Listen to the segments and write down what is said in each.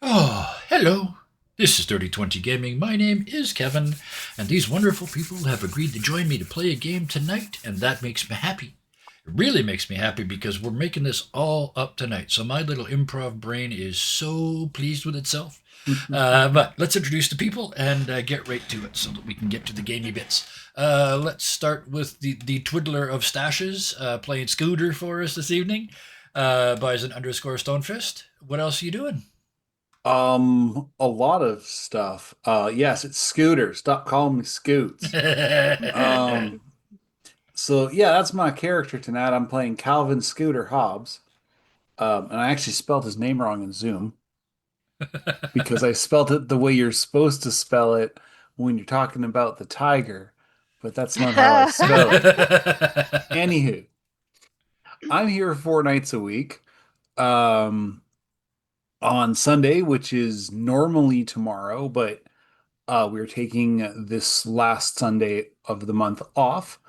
Oh, hello. This is 3020 Gaming. My name is Kevin, and these wonderful people have agreed to join me to play a game tonight, and that makes me happy. It really makes me happy because we're making this all up tonight. So my little improv brain is so pleased with itself. But let's introduce the people and get right to it so that we can get to the gamey bits. Let's start with the Twiddler of Stashes playing Scooter for us this evening. Bison underscore Stonefist. What else are you doing? A lot of stuff. Yes, it's Scooter. Stop calling me Scoots. Um, so yeah, that's my character tonight. I'm playing Calvin Scooter Hobbs. And I actually spelled his name wrong in Zoom because I spelled it the way you're supposed to spell it when you're talking about the tiger, but that's not how I spell it. Anywho, I'm here 4 nights a week. Um, on Sunday, which is normally tomorrow, but we're taking this last Sunday of the month off.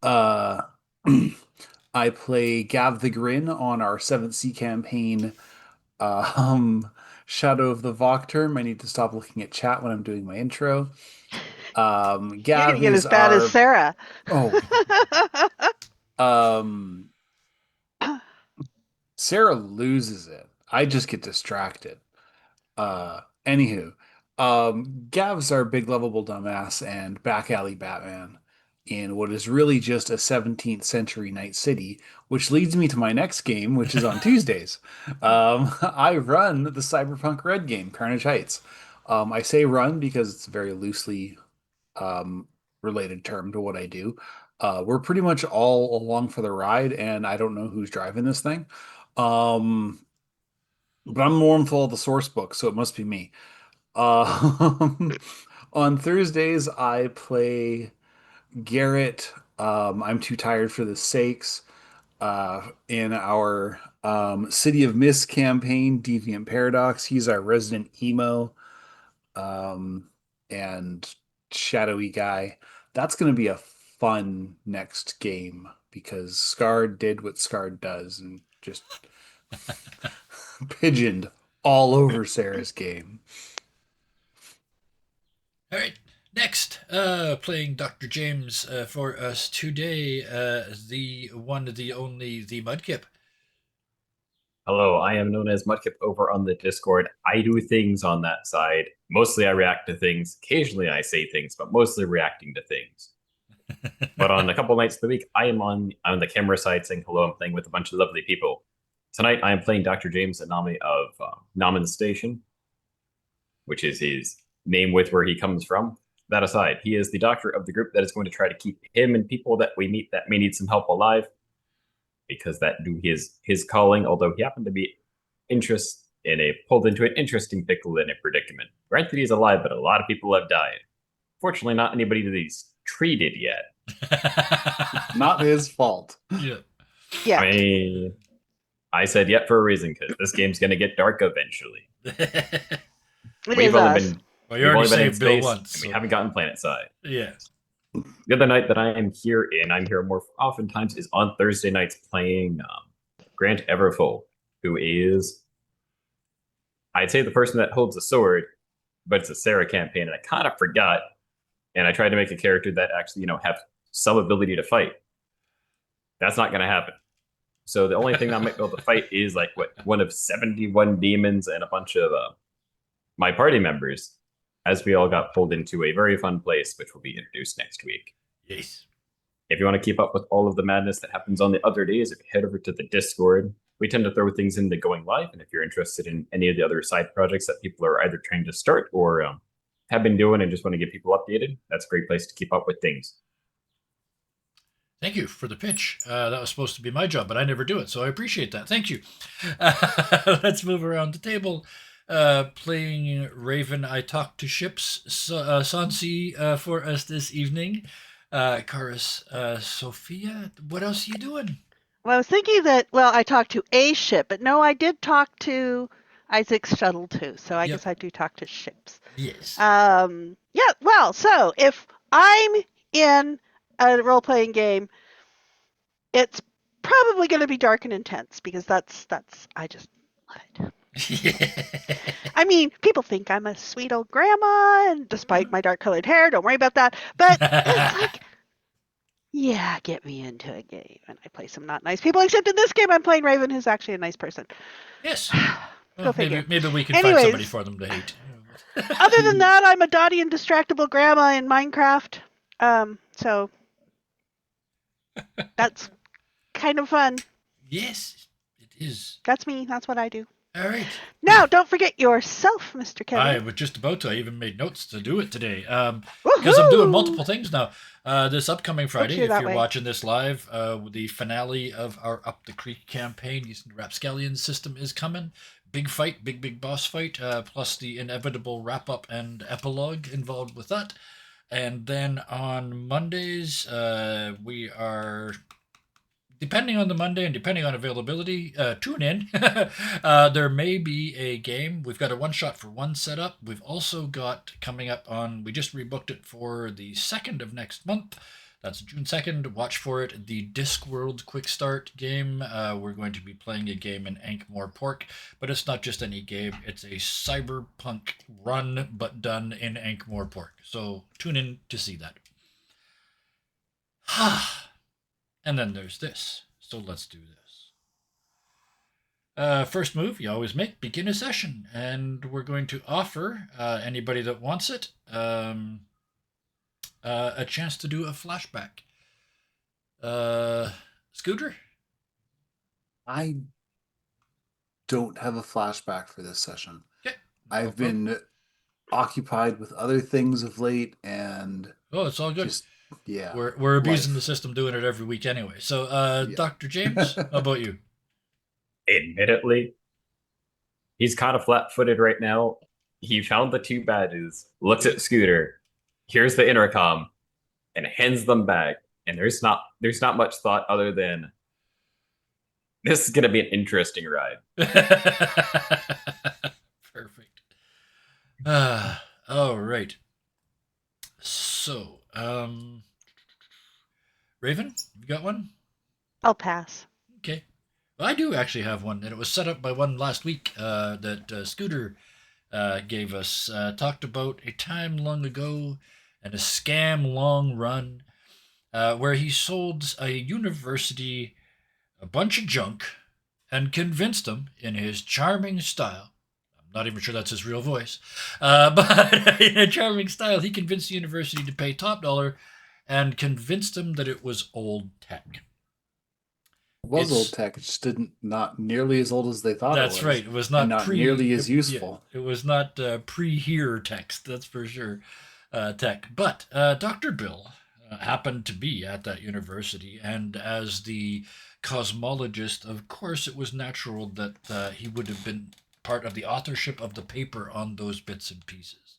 Uh, I play Gav the Grin on our 7th Sea campaign, uh, um, Shadow of the Vocterm. I need to stop looking at chat when I'm doing my intro. You're gonna Gav get is as bad as our Sarah. oh, um, Sarah loses it. I just get distracted. Anywho, Gav's our big lovable dumbass and back alley Batman in what is really just a 17th century night city, which leads me to my next game, which is on Tuesdays. I run the Cyberpunk Red game, Carnage Heights. I say run because it's a very loosely um, related term to what I do. We're pretty much all along for the ride, and I don't know who's driving this thing. Um, but I'm more info of the source book, so it must be me. Um, on Thursdays, I play Garrett. I'm too tired for the sakes. In our City of Mist campaign, Deviant Paradox, he's our resident emo um, and shadowy guy. That's going to be a fun next game because Scarred did what Scarred does and just pigeoned all over Sarah's game. All right. Next, playing Dr. James for us today, the one, the only, the Mudkip. Hello, I am known as Mudkip over on the Discord. I do things on that side. Mostly I react to things. Occasionally I say things, but mostly reacting to things. But on a couple nights of the week, I am on the camera side saying hello. I'm playing with a bunch of lovely people. Tonight I am playing Dr. James, a nominee of Naman Station, which is his name with where he comes from. That aside, he is the doctor of the group that is going to try to keep him and people that we meet that may need some help alive because that do his calling, although he happened to be interest in a pulled into an interesting pickle in a predicament. Granted he's alive, but a lot of people have died. Fortunately, not anybody that he's treated yet. Not his fault. Yeah. I Yeah, mean, I said yet for a reason, because this game's gonna get dark eventually. it We've is only us. been Well, you we've already only been in saved Bill space once. and we So. haven't gotten planet side. Yeah. The other night that I am here in, I'm here more oftentimes is on Thursday nights playing Grant Everfull, who is I'd say the person that holds the sword, but it's a Sarah campaign, and I kind of forgot. And I tried to make a character that actually, have some ability to fight. That's not going to happen. So the only thing that I might be able to fight is like what one of 71 demons and a bunch of my party members, as we all got pulled into a very fun place, which will be introduced next week. Yes. If you want to keep up with all of the madness that happens on the other days, if you head over to the Discord, we tend to throw things into going live. And if you're interested in any of the other side projects that people are either trying to start or have been doing and just want to get people updated, that's a great place to keep up with things. Thank you for the pitch. That was supposed to be my job, but I never do it, so I appreciate that. Thank you. Let's move around the table. Playing Raven, I Talk to Ships, Sansi for us this evening. Karis, Sophia, what else are you doing? Well, I was thinking that, well, I talked to a ship, but no, I did talk to Isaac's shuttle too. So I Yep. guess I do talk to ships. Yes. Yeah, well, so if I'm in a role playing game, it's probably going to be dark and intense because that's I just love it. I mean, people think I'm a sweet old grandma, and despite my dark-colored hair, don't worry about that. But it's like, yeah, get me into a game, and I play some not nice people. Except in this game, I'm playing Raven, who's actually a nice person. Yes. Go Well, figure. maybe we can find somebody Anyways, for them to hate. other than that, I'm a dotty and distractible grandma in Minecraft. So that's kind of fun. Yes, it is. That's me. That's what I do. All right. Now, don't forget yourself, Mr. I Kevin. was just about to. I even made notes to do it today. Because I'm doing multiple things now. This upcoming Friday, cheer if that you're way. watching this live, the finale of our Up the Creek campaign using the Rapscallion system is coming. Big fight, big boss fight, plus the inevitable wrap up and epilogue involved with that. And then on Mondays, we are, depending on the Monday and depending on availability, tune in. There may be a game. We've got a one shot for one setup. We've also got coming up on, we just rebooked it for the 2nd of next month. That's June 2nd. Watch for it. The Discworld Quick Start game. We're going to be playing a game in Ankh-Morpork, but it's not just any game. It's a cyberpunk run, but done in Ankh-Morpork. So tune in to see that. And then there's this. So let's do this. First move you always make, begin a session. And we're going to offer anybody that wants it a chance to do a flashback. Scooter? I don't have a flashback for this session. Okay. I've been occupied with other things of late, and Oh, it's all good. just yeah. We're abusing life. the system doing it every week anyway. So, Yeah. Dr. James, how about you? Admittedly, he's kind of flat-footed right now. He found the 2 badges, looks at Scooter, here's the intercom, and hands them back. And there's not much thought other than this is going to be an interesting ride. Perfect. All right. So, Raven, you got one? I'll pass. Okay. Well, I do actually have one, and it was set up by one last week that Scooter gave us. Talked about a time long ago and a scam long run where he sold a university a bunch of junk and convinced them in his charming style. I'm not even sure that's his real voice, but in a charming style, he convinced the university to pay top dollar and convinced them that it was old tech. It was It's- old tech. It just not nearly as old as they thought it was. That's right. It was not, and not nearly as useful. It was not pre-here text. That's for sure. Tech, but Dr. Bill happened to be at that university, and as the cosmologist, of course, it was natural that he would have been part of the authorship of the paper on those bits and pieces.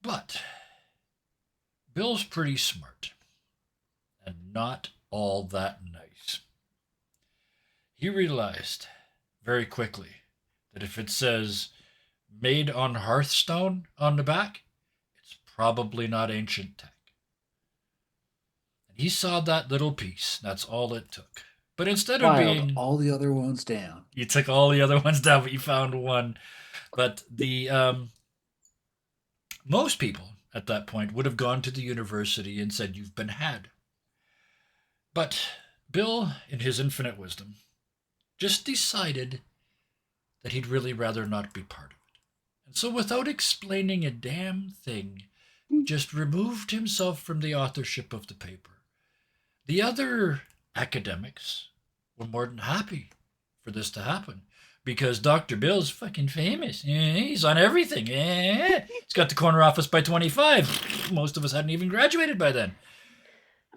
But Bill's pretty smart, and not all that nice. He realized very quickly that if it says made on Hearthstone on the back, it's probably not ancient tech. And he saw that little piece. That's all it took. But instead of Filed all the other ones down. you took all the other ones down, but you found one. But the most people at that point would have gone to the university and said, "You've been had." But Bill, in his infinite wisdom, just decided that he'd really rather not be part of it. And so without explaining a damn thing, just removed himself from the authorship of the paper. The other academics were more than happy for this to happen because Dr. Bill's fucking famous. He's on everything. He's got the corner office by 25. Most of us hadn't even graduated by then.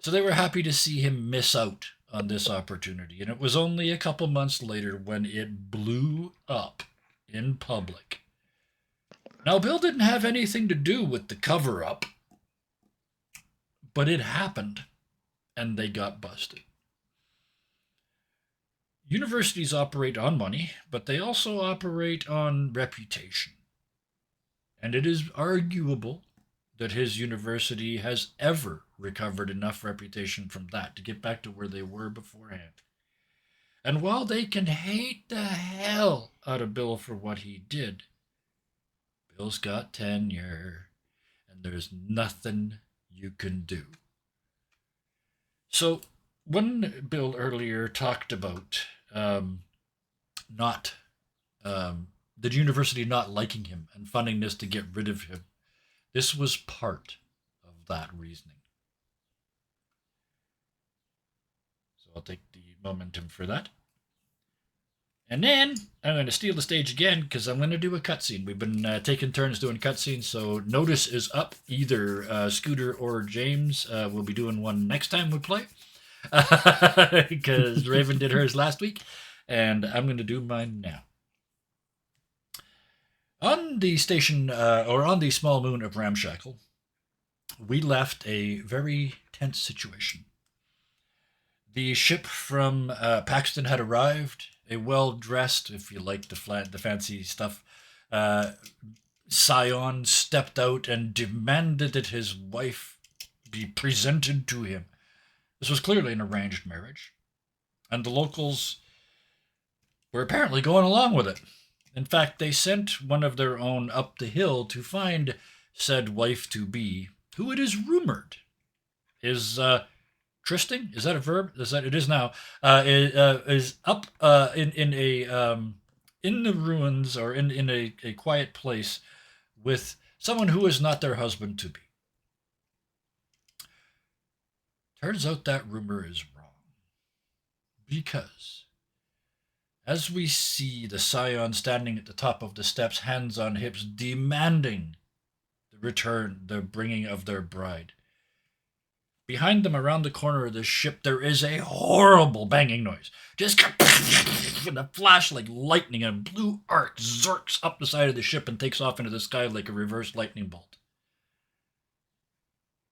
So they were happy to see him miss out on this opportunity. And it was only a couple months later when it blew up in public. Now, Bill didn't have anything to do with the cover-up, but it happened, and they got busted. Universities operate on money, but they also operate on reputation. And it is arguable that his university has ever recovered enough reputation from that to get back to where they were beforehand. And while they can hate the hell out of Bill for what he did. Bill's got tenure, and there's nothing you can do. So, when Bill earlier talked about not the university not liking him and funding this to get rid of him, this was part of that reasoning. So I'll take the momentum for that. And then I'm going to steal the stage again because I'm going to do a cutscene. We've been taking turns doing cutscenes, so notice is up. Either Scooter or James will be doing one next time we play because Raven did hers last week, and I'm going to do mine now. On the station, or on the small moon of Ramshackle, we left a very tense situation. The ship from Paxton had arrived. A well-dressed, if you like the fancy stuff, scion stepped out and demanded that his wife be presented to him. This was clearly an arranged marriage, and the locals were apparently going along with it. In fact, they sent one of their own up the hill to find said wife-to-be, who it is rumored is tristing. Is that a verb? It is now. Is up in the ruins or in a quiet place with someone who is not their husband to be. Turns out that rumor is wrong, because as we see the scion standing at the top of the steps, hands on hips, demanding the bringing of their bride. Behind them, around the corner of the ship, there is a horrible banging noise. Just and a flash like lightning, and a blue arc zerks up the side of the ship and takes off into the sky like a reverse lightning bolt.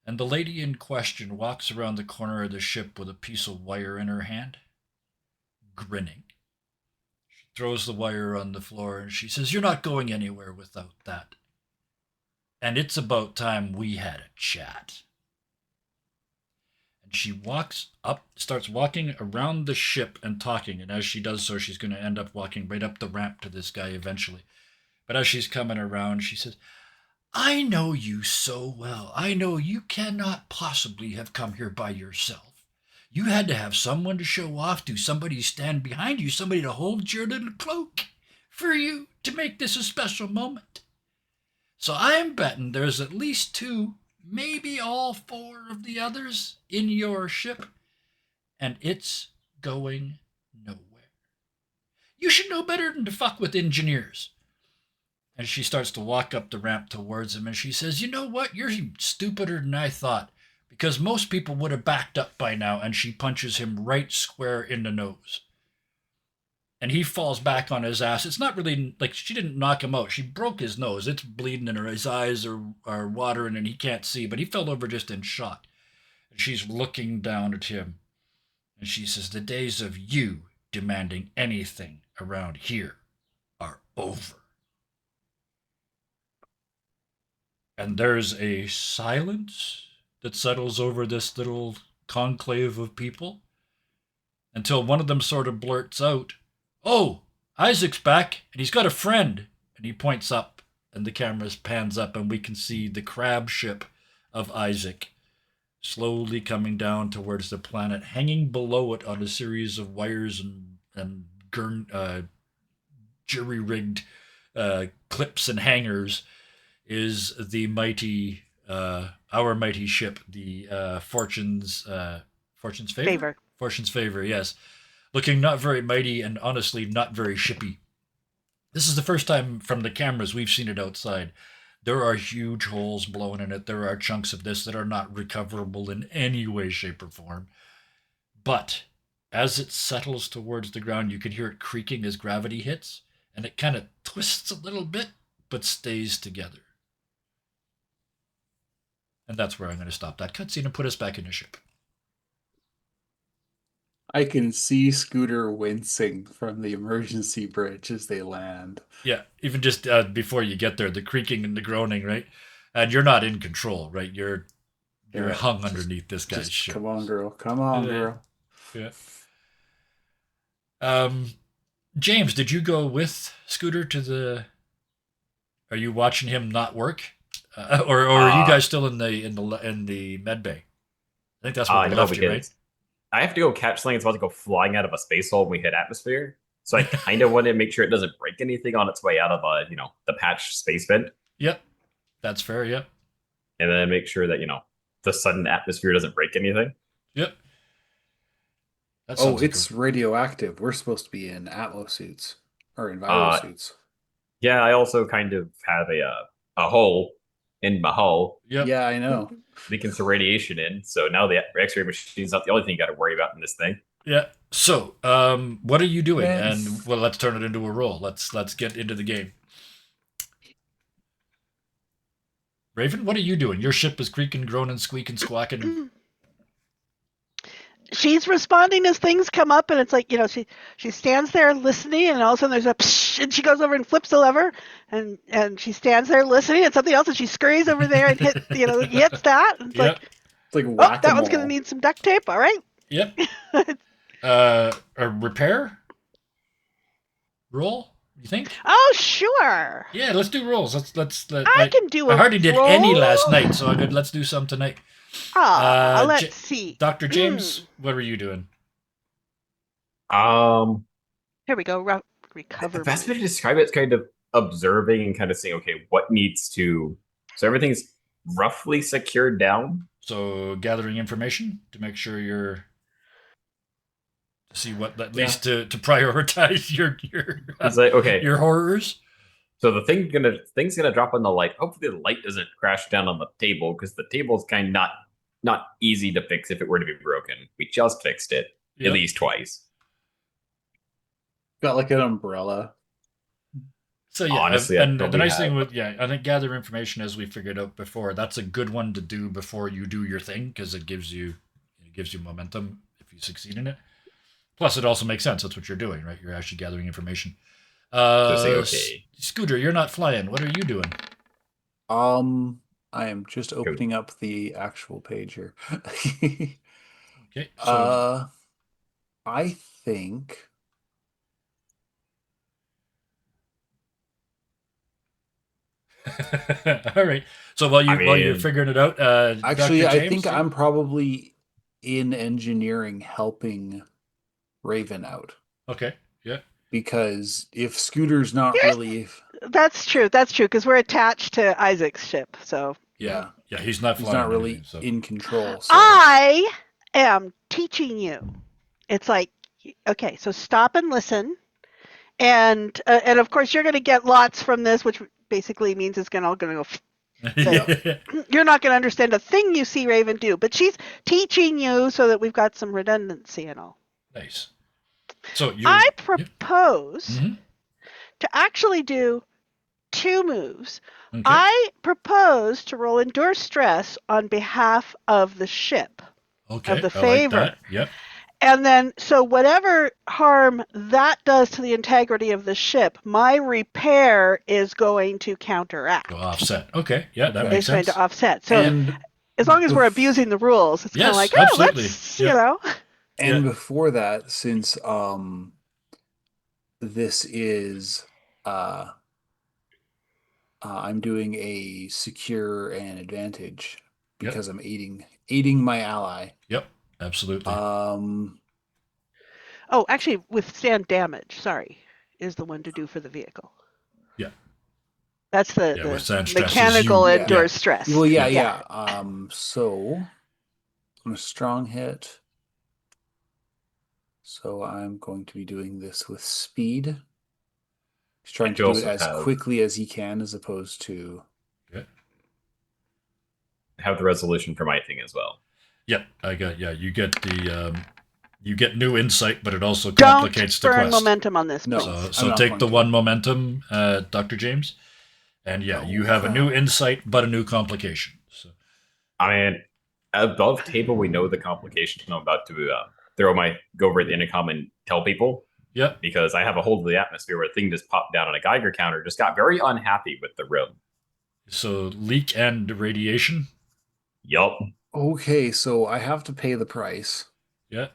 And the lady in question walks around the corner of the ship with a piece of wire in her hand, grinning. She throws the wire on the floor and she says, "You're not going anywhere without that. And it's about time we had a chat." And she starts walking around the ship and talking. And as she does so, she's going to end up walking right up the ramp to this guy eventually. But as she's coming around, she says, "I know you so well. I know you cannot possibly have come here by yourself. You had to have someone to show off to, somebody to stand behind you, somebody to hold your little cloak for you to make this a special moment. So I'm betting there's at least 2, maybe all 4 of the others in your ship, and it's going nowhere. You should know better than to fuck with engineers." And she starts to walk up the ramp towards him, and she says, "You know what? You're stupider than I thought, because most people would have backed up by now." And she punches him right square in the nose. And he falls back on his ass. It's not really like she didn't knock him out. She broke his nose. It's bleeding, and his eyes are watering, and he can't see, but he fell over just in shock. And she's looking down at him, and she says, "The days of you demanding anything around here are over." And there's a silence that settles over this little conclave of people until one of them sort of blurts out, "Oh, Isaac's back, and he's got a friend." And he points up, and the camera pans up, and we can see the crab ship of Isaac slowly coming down towards the planet. Hanging below it on a series of wires and jury-rigged clips and hangers is the mighty, our mighty ship, the Fortune's Favor? Fortune's Favor, yes. Looking not very mighty and honestly not very shippy. This is the first time from the cameras we've seen it outside. There are huge holes blown in it. There are chunks of this that are not recoverable in any way, shape, or form. But as it settles towards the ground, you can hear it creaking as gravity hits, and it kind of twists a little bit, but stays together. And that's where I'm going to stop that cutscene and put us back in the ship. I can see Scooter wincing from the emergency bridge as they land. Yeah, even just before you get there, the creaking and the groaning, right? And you're not in control, right? You're hung underneath this guy's ship. Come on, girl. Come on, girl. Yeah. James, did you go with Scooter to the? Are you watching him not work, or are you guys still in the med bay? I think that's where we No, left you, right? because I have to go catch something that's about to go flying out of a space hole when we hit atmosphere. So I kind of want to make sure it doesn't break anything on its way out of the patch space vent, Yep, that's fair. Yep, and then make sure that the sudden atmosphere doesn't break anything. yep. That Oh, sounds like it's radioactive. We're supposed to be in Atmo suits or in Viro Uh, suits. Yeah, I also kind of have a hole in my hull Yep. Yeah, I know. leaking some radiation in. So now the X-ray machine's not the only thing you got to worry about in this thing. Yeah. So, what are you doing? Yes. And well, let's turn it into a roll. Let's get into the game. Raven, what are you doing? Your ship is creaking, groaning, squeaking, squawking. She's responding as things come up, and it's like, she stands there listening, and all of a sudden there's a psh, and she goes over and flips the lever, and she stands there listening, and something else, and she scurries over there and hits that, and it's Yep. It's like oh, whack-a-mole. that one's gonna need some duct tape. All right. Yep. A repair roll. You think? Oh, sure. Yeah, let's do rolls. I can do a I hardly did roll. any last night, so I could let's do some tonight. Let's see. Dr. James, what were you doing? Here we go. Recover. The best way to describe it is kind of observing and kind of saying, okay, what needs to. So everything's roughly secured down. So gathering information to make sure you're to see what at least to prioritize your It's like, okay, your horrors. so the thing's gonna drop on the light. Hopefully the light doesn't crash down on the table because the table's kind of not easy to fix if it were to be broken. We just fixed it Yep. at least twice. Got like an umbrella. So yeah, Honestly, and I the nice probably thing have- with I think gather information as we figured out before. That's a good one to do before you do your thing because it gives you momentum if you succeed in it. Plus, it also makes sense. That's what you're doing, right? You're actually gathering information. So say, okay. Scooter, you're not flying. What are you doing? I am just opening up the actual page here. Okay. So, I think all right. So while you're mean, figuring it out, actually Dr. I James, think I'm probably in engineering helping Raven out. okay. Yeah. Because if Scooter's not really That's true. That's true because we're attached to Isaac's ship. So Yeah. Yeah. He's not he's flying. not really anything, so. in control. So. I am teaching you. It's like, okay, so stop and listen, and of course you're going to get lots from this, which basically means it's all going to go. You're not going to understand a thing you see Raven do, but she's teaching you so that we've got some redundancy and all. Nice. So I propose Mhm. to actually do 2 moves. Okay. I propose to roll Endure Stress on behalf of the ship. Okay. of the I favor. Like that. Yep. And then, so whatever harm that does to the integrity of the ship, my repair is going to counteract. Go offset. Okay. Yeah, that Okay. makes It's going sense. to offset. So And as long as we're abusing the rules, it's kind Yes, of like, absolutely. let's, Yeah. And Yeah. before that, since this is I'm doing a secure and advantage Yep. because I'm aiding my ally. Yep. Absolutely. Oh, actually, withstand damage, sorry, is the one to do for the vehicle. Yeah. That's the withstand stress is mechanical you- endure yeah. stress. Well, yeah. So on a strong hit. So I'm going to be doing this with speed. He's trying And to you do it also as have- quickly as he can, as opposed to. Have the resolution for my thing as well. Yep. I got. Yeah. You get the. You get new insight, but it also Don't complicates the burn quest. momentum on this, No. please. So I'm not take going the to. 1 momentum, Dr. James, and yeah, No, you have a crap. new insight, but a new complication. So I mean, above table, we know the complication. I'm about to go over the intercom and tell people yep. because I have a hold of the atmosphere where a thing just popped down on a Geiger counter. Just got very unhappy with the room. So leak and radiation. Yup. Okay, so I have to pay the price. Yeah.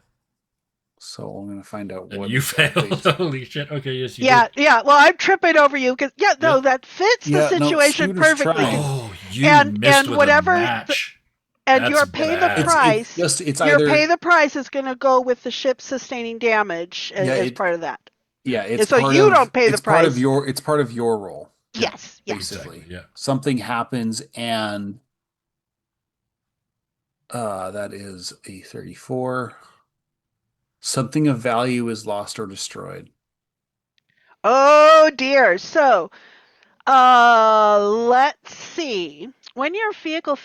So I'm going to find out And what you exactly failed. Holy shit. Okay, yes, you Yeah, did. yeah. Well, I'm tripping over you because no, Yeah. that fits the Yeah, no, situation Scooter's perfectly. trying. Oh, you missed And with a whatever, match. and That's your pay the bad. price. It's Your either pay the price is going to go with the ship sustaining damage as part of that. it's And so part you of don't pay the price. it's part of your role. Yeah, Yes, yes. Basically. exactly, yeah. Something happens and that is a 34. Something of value is lost or destroyed. Oh dear. So, let's see. When your vehicle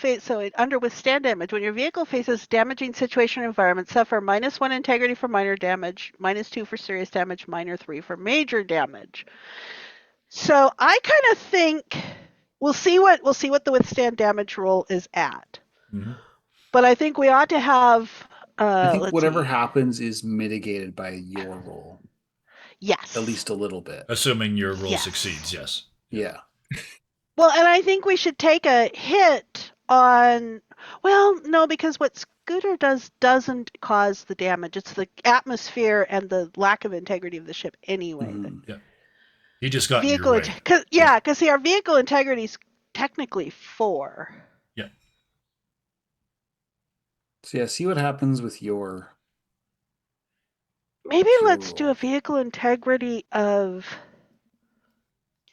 under withstand damage, when your vehicle faces damaging situation or environment, suffer -1 integrity for minor damage, -2 for serious damage, -3 for major damage. So I kind of think we'll see what the withstand damage roll is at. Mm-hmm. But I think we ought to have. I think Let's whatever see. happens is mitigated by your roll. Yes. At least a little bit. Assuming your roll Yes. succeeds, yes. Yeah. Well, and I think we should take a hit on. Well, no, because what Scooter does doesn't cause the damage. It's the atmosphere and the lack of integrity of the ship anyway. Mhm. Yeah. He just got in your Vehicle, way. because see, our vehicle integrity is technically 4. Yeah. So yeah, see what happens with your. Maybe Pure let's do roll. a vehicle integrity of.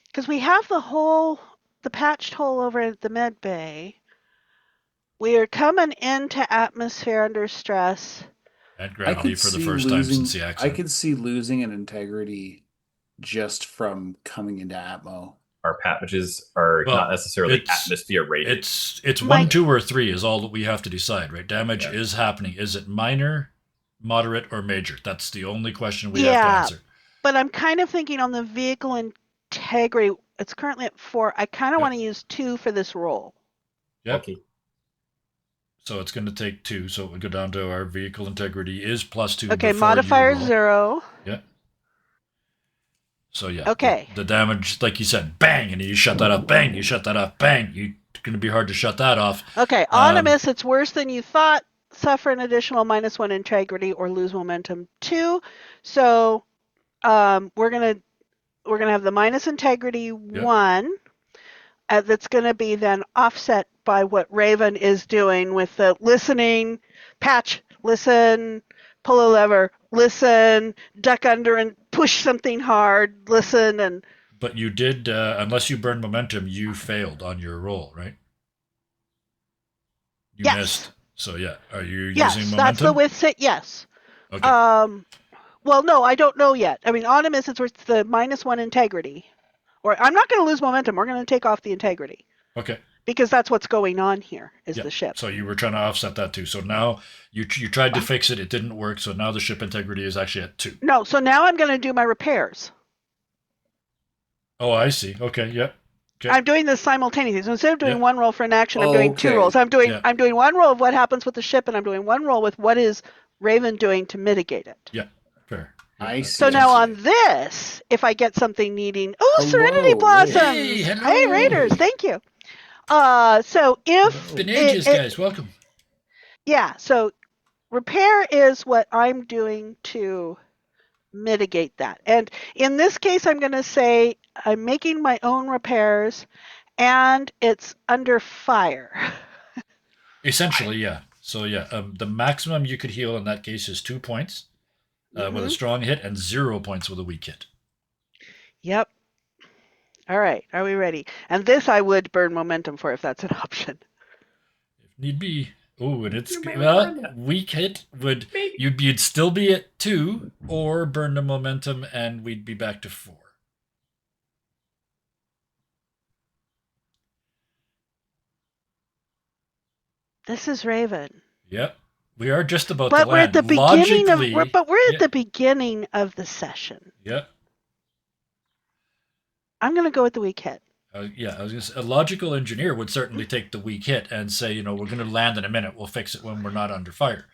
Because we have the patched hole over at the med bay. We are coming into atmosphere under stress. And I gravity could for the see first time losing. since the I accident. could see losing an integrity just from coming into Atmo. Our packages are Well, not necessarily it's- atmosphere rated. It's 1, 2, or 3 is all that we have to decide, right? Damage is happening. Is it minor, moderate, or major? That's the only question we have to answer. But I'm kind of thinking on the vehicle integrity. It's currently at 4. I kind of Yep. want to use 2 for this roll. Yep. Okay. So it's going to take 2. So it would go down to our vehicle integrity is +2. Okay, before modifier you roll. 0. Yeah. So yeah. Okay. The damage, like you said, bang, and you shut that off. Bang, you shut that off. Bang, it's going to be hard to shut that off. Okay, on a miss, it's worse than you thought. Suffer an additional -1 integrity or lose momentum 2. So we're gonna have the minus integrity 1. That's going to be then offset by what Raven is doing with the listening, patch, listen, pull a lever, listen, duck under and push something hard, listen, and. But you did, unless you burned momentum, you failed on your roll, right? You Yes. missed. So yeah, are you Yes, using momentum? that's the withsit. Yes. Okay. Well, no, I don't know yet. I mean, on a miss, it's the -1 integrity. Or I'm not going to lose momentum. We're going to take off the integrity. Okay. Because that's what's going on here is the ship. So you were trying to offset that too. So now you tried to fix it. It didn't work. So now the ship integrity is actually at 2. No, so now I'm going to do my repairs. Oh, I see. Okay. Yep. Okay. I'm doing this simultaneously. So instead of doing one roll for an action, I'm doing 2 Okay. rolls. I'm doing Yeah. one roll of what happens with the ship, and I'm doing one roll with what is Raven doing to mitigate it. Yeah. Fair. Yeah, I see. So now on this, if I get something needing, Serenity Hello, Blossoms. Hey, hello. Hey, Raiders, thank you. So if Been ages, guys. Welcome. Yeah, so repair is what I'm doing to mitigate that. And in this case, I'm going to say I'm making my own repairs and it's under fire. Essentially, yeah. So yeah, the maximum you could heal in that case is 2 points with a strong hit and 0 points with a weak hit. Yep. All right. Are we ready? And this I would burn momentum for if that's an option. If need be. Oh, and it's You may well, burn that. weak hit would Maybe. you'd still be at 2 or burn the momentum and we'd be back to 4. This is Raven. Yep. We are just about But to we're land. at the beginning of Logically, at the beginning of the session. Yep. I'm going to go with the weak hit. I was going to say, a logical engineer would certainly take the weak hit and say, we're going to land in a minute. We'll fix it when we're not under fire,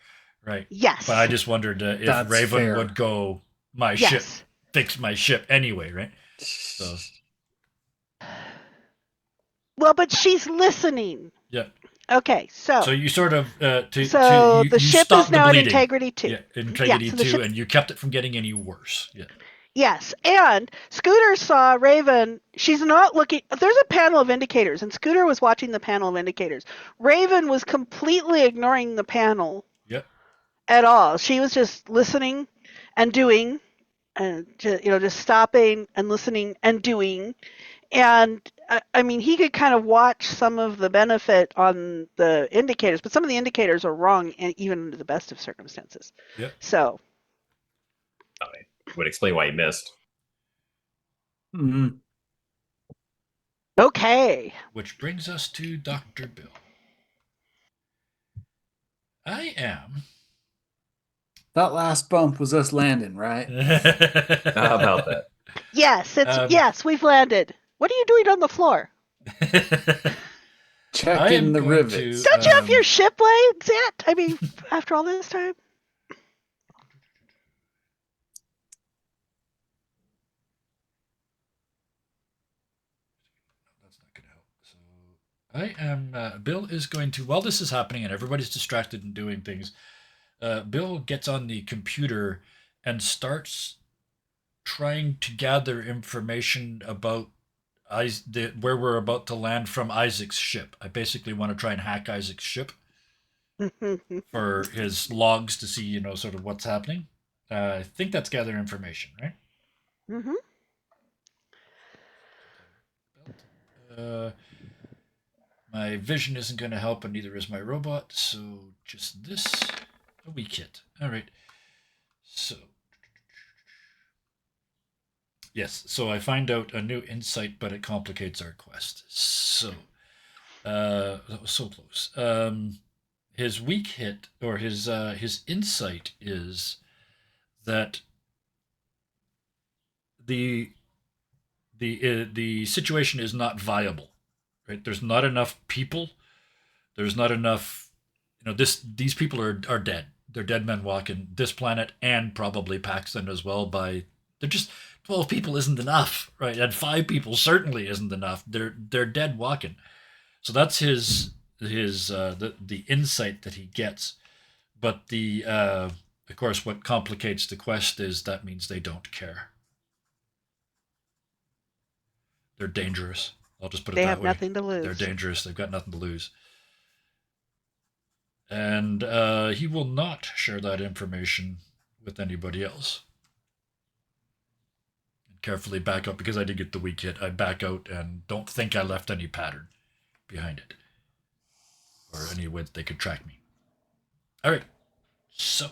right? Yes. But I just wondered if That's Raven fair. would go, my Yes. ship, fix my ship anyway, right? So Well, but she's listening. yeah, Okay, So you sort of so the you ship stopped is the now at bleeding. integrity 2. Yeah, integrity so the 2, ship, and you kept it from getting any worse. Yeah. yes, and Scooter saw Raven. She's not looking. There's a panel of indicators, and Scooter was watching the panel of indicators. Raven was completely ignoring the panel Yep. at all. She was just listening and doing, and just stopping and listening and doing. And I mean, he could kind of watch some of the benefit on the indicators, but some of the indicators are wrong, and even under the best of circumstances. Yep. So Would explain why you missed. Mhm. okay. Which brings us to Dr. Bill. I am. That last bump was us landing, right? How about that? Yes, Um, yes, we've landed. What are you doing on the floor? I Checking am the going rivets. to. Don't you have your ship legs yet? I mean, after all this time. That's not going to help. So I am. Bill is going to. While this is happening and everybody's distracted and doing things, Bill gets on the computer and starts trying to gather information about where we're about to land from Isaac's ship. I basically want to try and hack Isaac's ship for his logs to see, sort of what's happening. I think that's gather information, right? Mm-hmm. Uh, my vision isn't going to help, and neither is my robot. So just this, a weak hit. All right. So yes, so I find out a new insight, but it complicates our quest. So that was so close. His weak hit or his insight is that the the situation is not viable. Right? There's not enough people. There's not enough. These people are dead. They're dead men walking this planet and probably Paxton as well. They're just 12 people isn't enough, right? And 5 people certainly isn't enough. They're dead walking. So that's his the insight that he gets. But the of course, what complicates the quest is that means they don't care. They're dangerous. I'll just put it They that have way. nothing to lose. They're dangerous. They've got nothing to lose. And he will not share that information with anybody else. And carefully back up because I did get the weak hit. I back out and don't think I left any pattern behind it or any way that they could track me. All right. So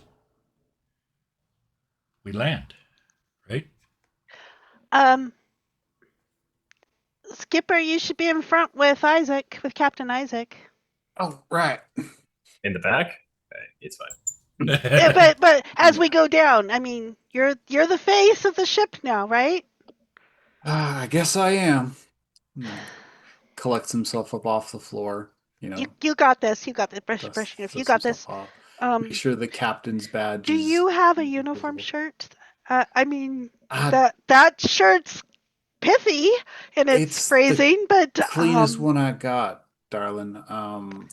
we land, right? Um, Skipper, you should be in front with Captain Isaac. Oh, right. In the back? It's fine. But as we go down, I mean, you're the face of the ship now, right? I guess I am. Collects himself up off the floor. You got this. You got this. Brushing. If you Dusts got this. himself off. Make sure the captain's badge Do is you have a uniform invisible. shirt? I mean, Uh, that shirt's pithy in its It's the phrasing, but cleanest one I got, darling. I'm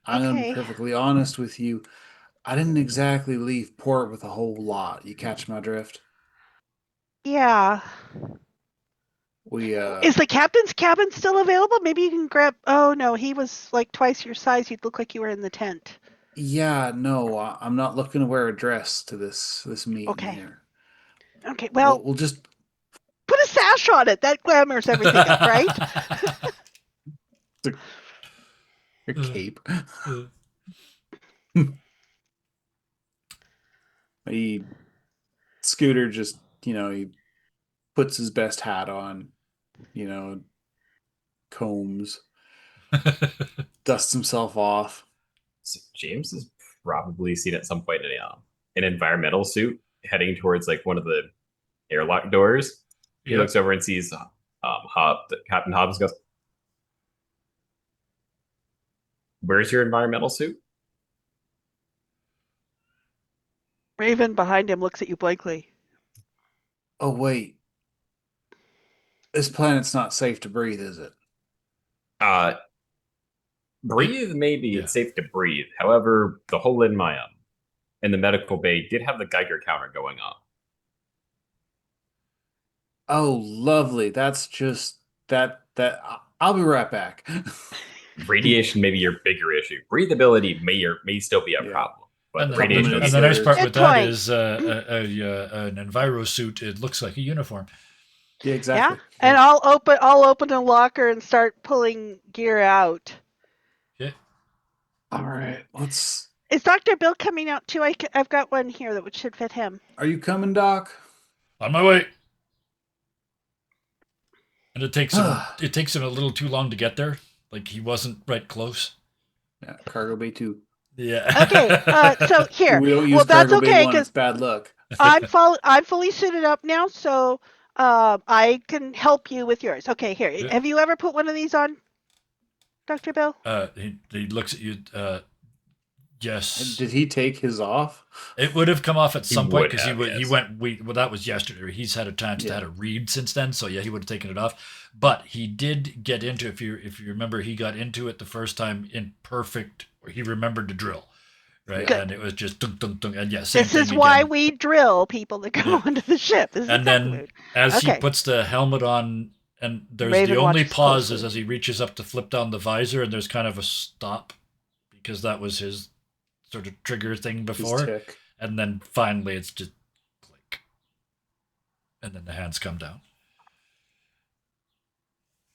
gonna be okay. perfectly honest with you. I didn't exactly leave port with a whole lot. You catch my drift? Yeah. We Is the captain's cabin still available? Maybe you can grab. Oh no, he was like twice your size. You'd look like you were in the tent. yeah, no, I'm not looking to wear a dress to this meeting Okay. here. Okay. Well, We'll just put a sash on it. That glamours everything up, right? a cape. He Scooter just, he puts his best hat on, combs, dusts himself off. So James has probably seen at some point an environmental suit heading towards like one of the airlock doors. He Yeah. looks over and sees Captain Hobbs goes, "Where's your environmental suit?" Raven behind him looks at you blankly. Oh wait, this planet's not safe to breathe, is it? Uh, Breathe, maybe Yeah. it's safe to breathe. However, the hole in my in the medical bay did have the Geiger counter going on. Oh, lovely. That's just I'll be right back. Radiation may be your bigger issue. Breathability may still be a Yeah. problem, but And the the, Couple radiation. minutes and the nice later. part Good with that point. is an enviro suit. It looks like a uniform. Yeah, Yeah, exactly. and I'll open a locker and start pulling gear out. Okay. All right. Let's. Is Dr. Bill coming out too? I've got one here that should fit him. Are you coming, Doc? On my way. And it takes him a little too long to get there. Like he wasn't right close. Yeah, cargo bay 2. Yeah. Okay, so here. We don't use Well, that's cargo bay okay 1. It's because bad luck. I'm fully suited up now, so I can help you with yours. Okay, here. Yeah. Have you ever put one of these on, Dr. Bill? He looks at you. Yes. Did he take his off? It would have come off at He some point would because have, he yes. went. Well, that was yesterday. He's had a chance to Yeah. had a read since then, so yeah, he would have taken it off. But he did get into. If you remember, he got into it the first time in perfect. He remembered to drill, right? Good. And it was just dunk dunk dunk. And yeah, same This thing is why again. we drill people that go Yeah. onto the ship. This is And exactly then as he Okay. puts the helmet on, and there's Raven the only watches pause is closely. as he reaches up to flip down the visor, and there's kind of a stop because that was his sort of trigger thing His before. tick. And then finally it's just click. And then the hands come down.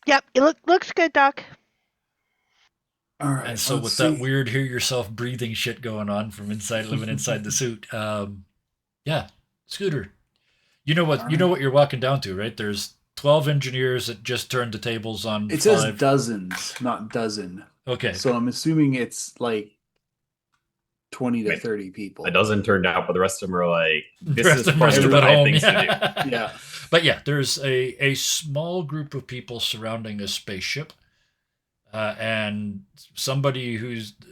Yep, it looks good, Doc. All right. And so with that weird hear yourself breathing shit going on from inside living inside the suit, yeah, Scooter. You know what All you know right. what you're walking down to, right? There's 12 engineers that just turned the tables on It 5. says dozens, not dozen. Okay. So I'm assuming it's like 20 to Wait, 30 people. A dozen turned out, but the rest of them are like, The this rest is of them are probably still what at I have home. things to do. Yeah. Yeah. But yeah, there's a small group of people surrounding a spaceship. And somebody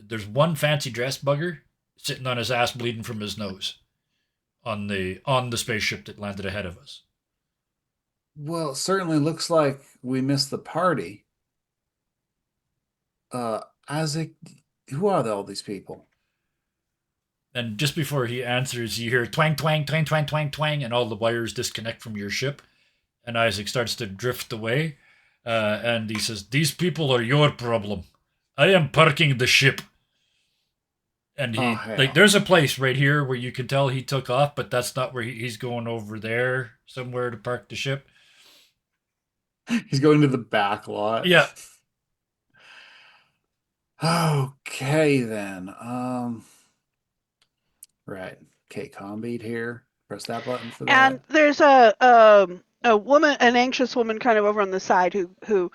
there's one fancy dress bugger sitting on his ass bleeding from his nose on the spaceship that landed ahead of us. Well, it certainly looks like we missed the party. Isaac, who are all these people? And just before he answers, you hear twang, twang, twang, twang, twang, twang, and all the wires disconnect from your ship. And Isaac starts to drift away. And he says, "These people are your problem. I am parking the ship." And he, hell. there's a place right here where you can tell he took off, but that's not where he's going over there somewhere to park the ship. He's going to the back lot. Yeah. Okay then. Right. Okay, combeat here. Press that button for that. And there's a woman, an anxious woman, kind of over on the side who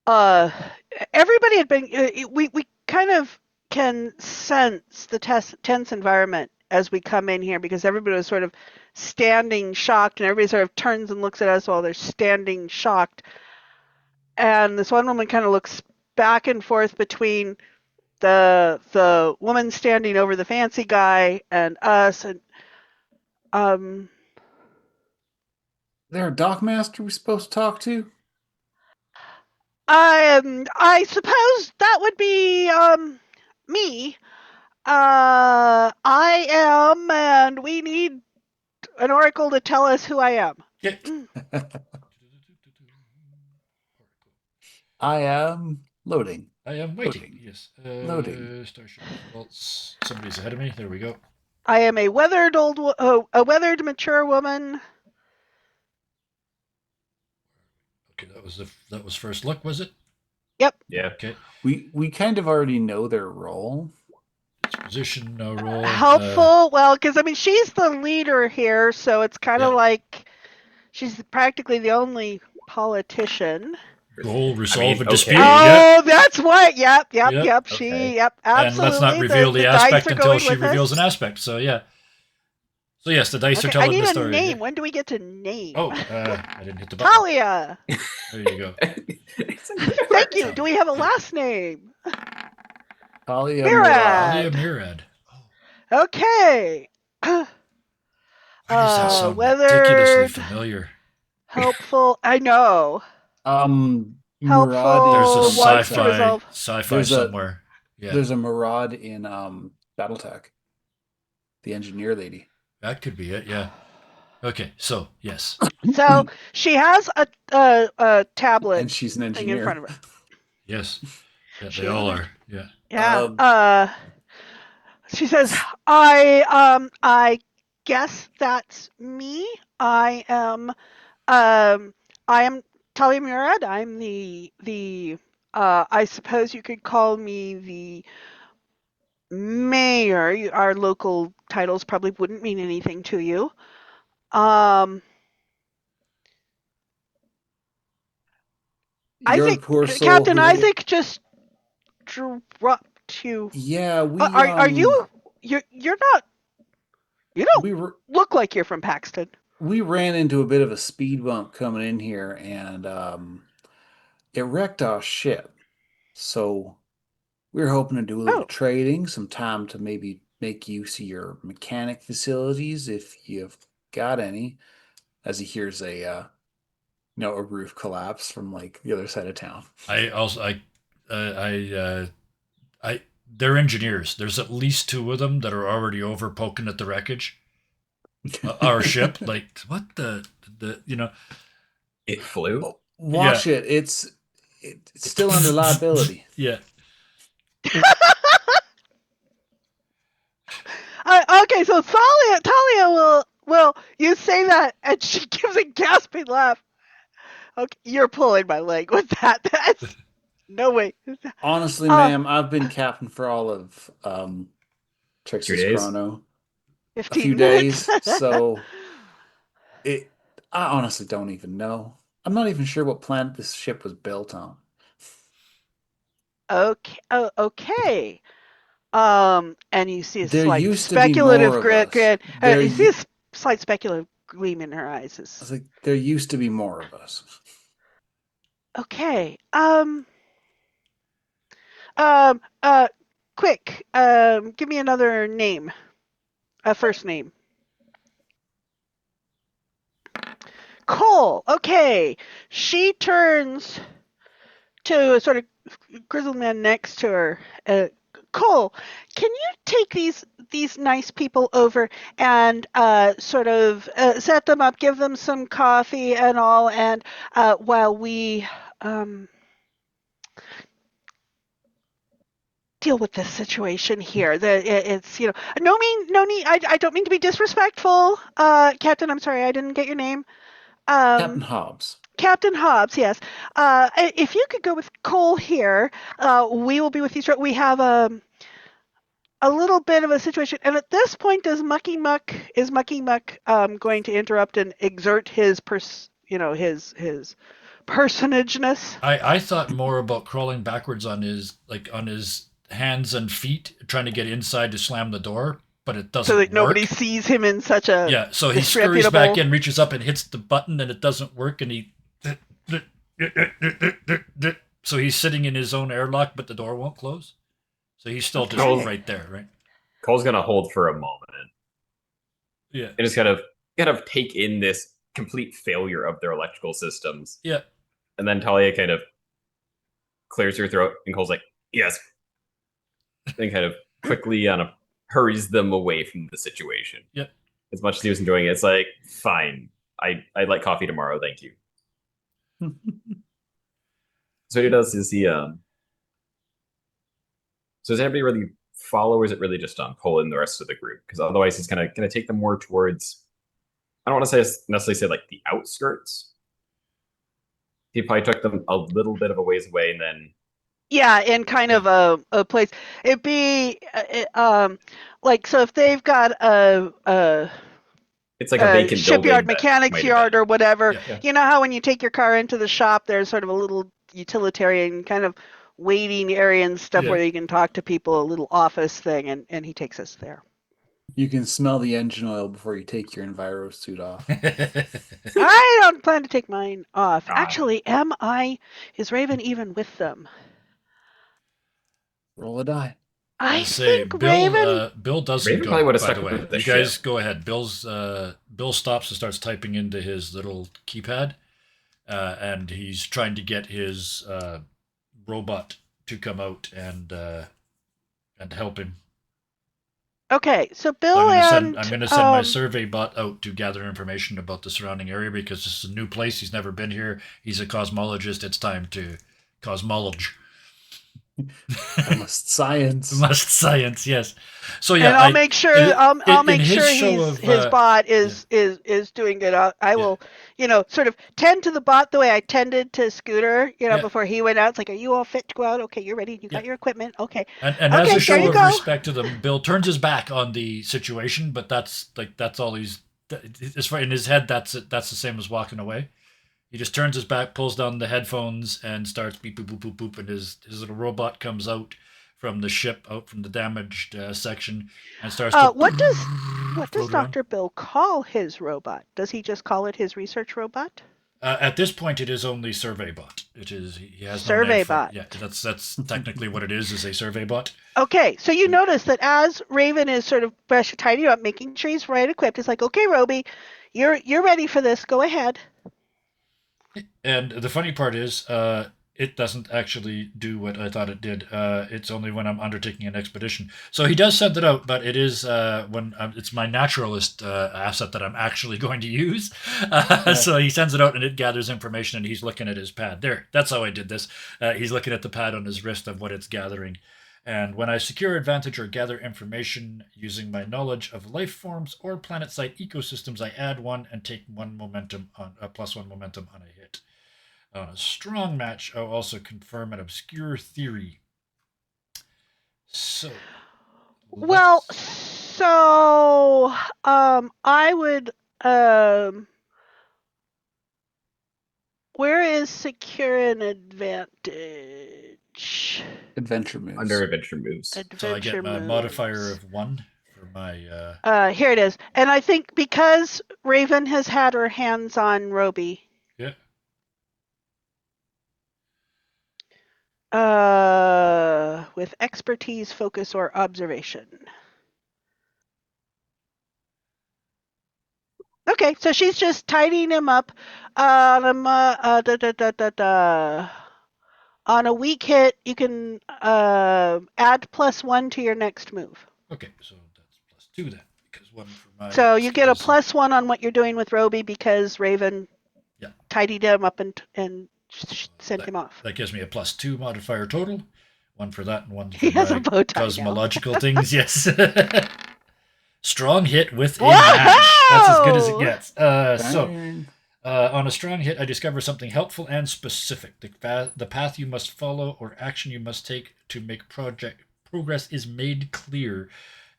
everybody had been. We kind of can sense the tense environment as we come in here because everybody was sort of standing shocked, and everybody sort of turns and looks at us while they're standing shocked. And this one woman kind of looks back and forth between the woman standing over the fancy guy and us, and There a dock master we're supposed to talk to? I suppose that would be me. I am, and we need an oracle to tell us who I am. Yeah. I am loading. I am waiting. Loading. Yes. Loading. Starship results. Somebody's ahead of me. There we go. I am a weathered mature woman. Okay, that was first look, was it? Yep. Yeah. Okay. We kind of already know their role. Position, no roll. Helpful. Well, because I mean, she's the leader here, so it's kind of Yeah. like she's practically the only politician. Goal, resolve a okay. dispute. Oh, Yeah. that's what. Yep. Yep. She. Okay. Yep. And Absolutely. let's not reveal the dice aspect are until going she with us. reveals an aspect. So yeah. So yes, the dice are Okay, I telling need the a story. name. Yeah. When do we get to name? Oh, I didn't hit the button. Talia. There you go. Thank you. Do we have a last name? Talia Mira. Talia Murad. Okay. Why does that sound Weathered, ridiculously familiar? helpful. I know. Murad There's a helpful, in wants to sci-fi resolve. sci-fi There's a- somewhere. Yeah, There's a Murad in BattleTech, the engineer lady. that could be it. Yeah. Okay. So yes. So she has a tablet And she's an thing in front engineer. of her. Yes. Yeah, She they is all an are. Yeah. Yeah. Um, She says, I guess that's me. Um I am Talia Murad. I'm the I suppose you could call me the mayor. Our local titles probably wouldn't mean anything to you. Um Your Isaac poor soul Captain who Isaac just dropped you. Yeah, Are you you're not you we don't were look like you're from Paxton. we ran into a bit of a speed bump coming in here, and it wrecked our ship. So we were hoping to do a little Oh. trading, some time to maybe make use of your mechanic facilities if you've got any. As he hears a roof collapse from like the other side of town. I also I they're engineers. There's at least two of them that are already over poking at the wreckage. Our ship, like what the It flew. Oh, watch Yeah. it's still under liability. Yeah. Okay, so Talia will you say that, and she gives a gasping laugh. Okay, you're pulling my leg with that. That's no way. Honestly, Uh, ma'am, I've been captain for all of 2 Trixie's days. Chrono a 15 few minutes. days, so I honestly don't even know. I'm not even sure what planet this ship was built on. Okay. Oh, okay. And you see a There slight used to be more speculative of us. grin. You see a slight speculative gleam in her eyes. I was like, there used to be more of us. Okay. Um. Uh. Quick. Give me another name. A first name. Cole. Okay. She turns to a sort of grizzled man next to her. Cole, can you take these nice people over and sort of set them up, give them some coffee and all, and while we deal with this situation here. It's no need. I don't mean to be disrespectful, Captain. I'm sorry, I didn't get your name. Captain Hobbs. Captain Hobbs, yes. If you could go with Cole here, we will be with you. We have a little bit of a situation, and at this point, is Mucky Muck going to interrupt and exert his his personageness? I thought more about crawling backwards on his hands and feet, trying to get inside to slam the door, but it doesn't So that nobody work. sees him in such a Yeah, so he scurries disreputable. back in, reaches up and hits the button, and it doesn't work, and so he's sitting in his own airlock, but the door won't close. So he's still just Okay. right there, right? Cole's gonna hold for a moment Yeah, and just kind of take in this complete failure of their electrical systems. yeah. And then Talia kind of clears her throat, and Cole's like, "Yes," then kind of quickly hurries them away from the situation. Yep. As much as he was enjoying it, it's like, fine. I'd like coffee tomorrow, thank you. So what he does is so does anybody really follow, or is it really just Cole and the rest of the group? Because otherwise he's gonna take them more towards, I don't want to necessarily say like the outskirts. He probably took them a little bit of a ways away, and then Yeah, in kind of a place. It'd be like, so if they've got it's like a vacant shipyard, building that mechanics might have yard, been. or whatever. Yeah. You know how when you take your car into the shop, there's sort of a little utilitarian kind of waiting area and stuff Yeah. where you can talk to people, a little office thing, and he takes us there. You can smell the engine oil before you take your Enviro suit off. I don't plan to take mine off. Ah. Actually, is Raven even with them? Roll a die. I say think Bill. Raven. Bill doesn't Raven go. probably would've By stuck the way, with the you guys ship. go ahead. Bill stops and starts typing into his little keypad, and he's trying to get his robot to come out and help him. Okay, so So Bill I'm and going to send my survey bot out to gather information about the surrounding area because this is a new place. He's never been here. He's a cosmologist. It's time to cosmology. I must science. Must science, yes. So yeah, and I'll make sure I'll make sure his bot is doing good. I will, sort of tend to the bot the way I tended to Scooter, before he went out. It's like, are you all fit to go out? Okay, you're ready. You got your equipment. Okay. And okay, as a show of go. respect to them, Bill turns his back on the situation, but that's all he's. As far in his head, that's the same as walking away. He just turns his back, pulls down the headphones, and starts beep boop boop boop boop, and his little robot comes out from the ship, out from the damaged section, and starts to. What does Dr. Bill call his robot? Does he just call it his research robot? At this point, it is only survey bot. It is he has survey no bot. Yeah, that's technically what it is a survey bot. Okay, so you notice that as Raven is sort of tidying up, making sure he's right equipped, it's like, okay, Roby, you're ready for this. Go ahead. And the funny part is, it doesn't actually do what I thought it did. It's only when I'm undertaking an expedition. So he does send it out, but it is when it's my naturalist asset that I'm actually going to use. So he sends it out and it gathers information and he's looking at his pad. There, that's how I did this. He's looking at the pad on his wrist of what it's gathering. And when I secure advantage or gather information using my knowledge of life forms or planet site ecosystems, I add 1 and take 1 momentum on +1 momentum on a hit. On a strong match, I'll also confirm an obscure theory. So, I would. Where is secure an advantage? Adventure moves. Under adventure moves. So I get a modifier of 1 for my. Here it is, and I think because Raven has had her hands on Roby. Yeah. With expertise, focus, or observation. Okay, so she's just tidying him up. On a weak hit, you can add +1 to your next move. Okay, so that's +2 then, because 1 for my. So you get a +1 on what you're doing with Roby because Raven tidied him up and sent him off. That gives me a +2 modifier total. 1 for that and 1 for he has a bow tie cosmological things. Yes. Strong hit with a match. That's as good as it gets. On a strong hit, I discover something helpful and specific. The path you must follow or action you must take to make progress is made clear.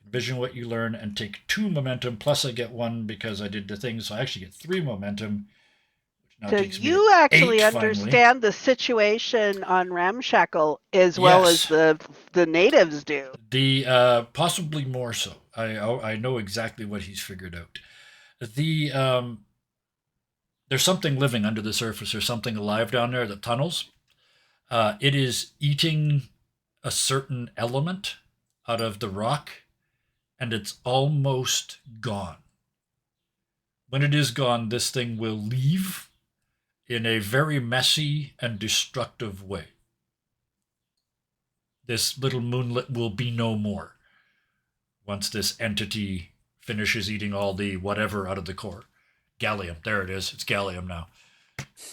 Envision what you learn and take 2 momentum. Plus, I get 1 because I did the thing, so I actually get 3 momentum. So you actually understand the situation on Ramshackle as well as the natives do. The possibly more so. I know exactly what he's figured out. There's something living under the surface. There's something alive down there that tunnels. It is eating a certain element out of the rock, and it's almost gone. When it is gone, this thing will leave in a very messy and destructive way. This little moonlet will be no more once this entity finishes eating all the whatever out of the core. Gallium, there it is. It's gallium now.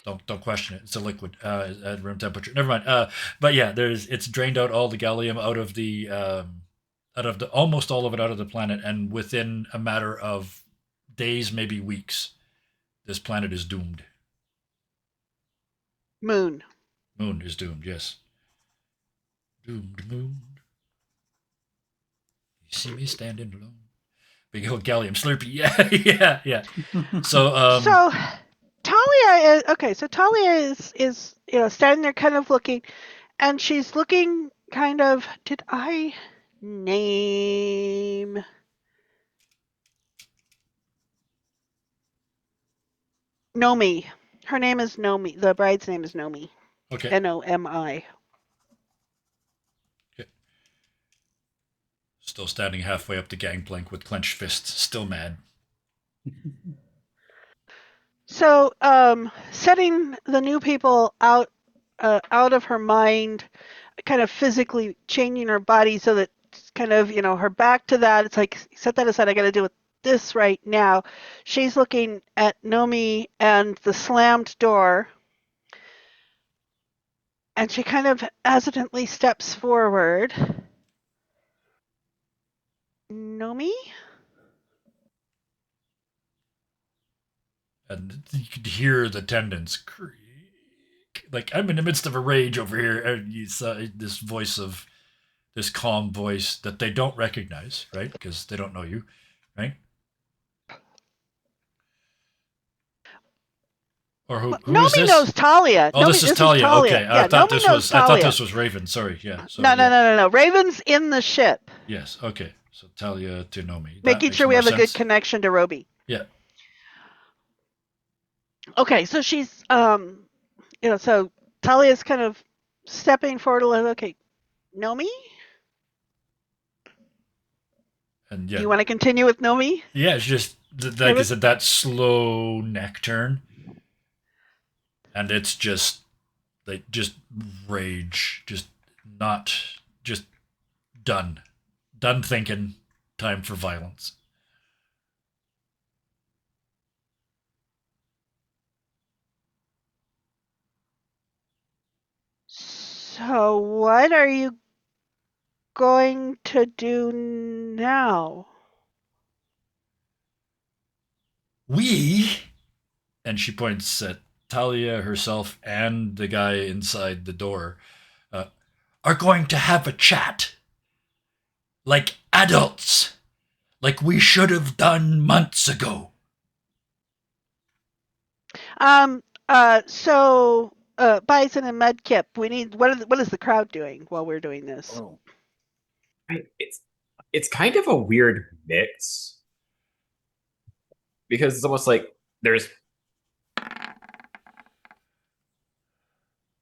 Don't question it. It's a liquid at room temperature. Never mind. But yeah, it's drained out all the gallium out of the almost all of it out of the planet, and within a matter of days, maybe weeks, this planet is doomed. Moon is doomed, yes. Doomed moon. You see me standing alone. Big old gallium slurpee. Yeah. So Talia is standing there kind of looking, and she's looking kind of, did I name Nomi? Her name is Nomi. The bride's name is Nomi. Okay. Nomi. Okay. Still standing halfway up the gangplank with clenched fists, still mad. So, setting the new people out of her mind, kind of physically changing her body so that it's kind of, her back to that. It's like, set that aside. I got to deal with this right now. She's looking at Nomi and the slammed door, and she kind of hesitantly steps forward. Nomi? And you could hear the tendons creak. Like, I'm in the midst of a rage over here, and you saw this voice of this calm voice that they don't recognize, right? Because they don't know you, right? Or who is Nomi this? knows Talia. Oh, this is Talia. Okay, Yeah, I thought Nomi this knows was. I Talia. thought this was Raven. Sorry. Yeah. So, No, yeah. no. Raven's in the ship. Yes. Okay. So Talia to Nomi. That Making makes sure we more have a good sense. connection to Roby. Yeah. Okay, so she's so Talia's kind of stepping forward a little. Okay, Nomi? And Do you want to continue with Nomi? yeah, it's just like I said, that slow neck turn, and it's just like just rage, just not just done thinking, time for violence. So what are you going to do now? We, and she points at Talia herself and the guy inside the door, are going to have a chat. Like adults. Like we should have done months ago. Bison and Mudkip, we need what is the crowd doing while we're doing this? Oh. It's kind of a weird mix because it's almost like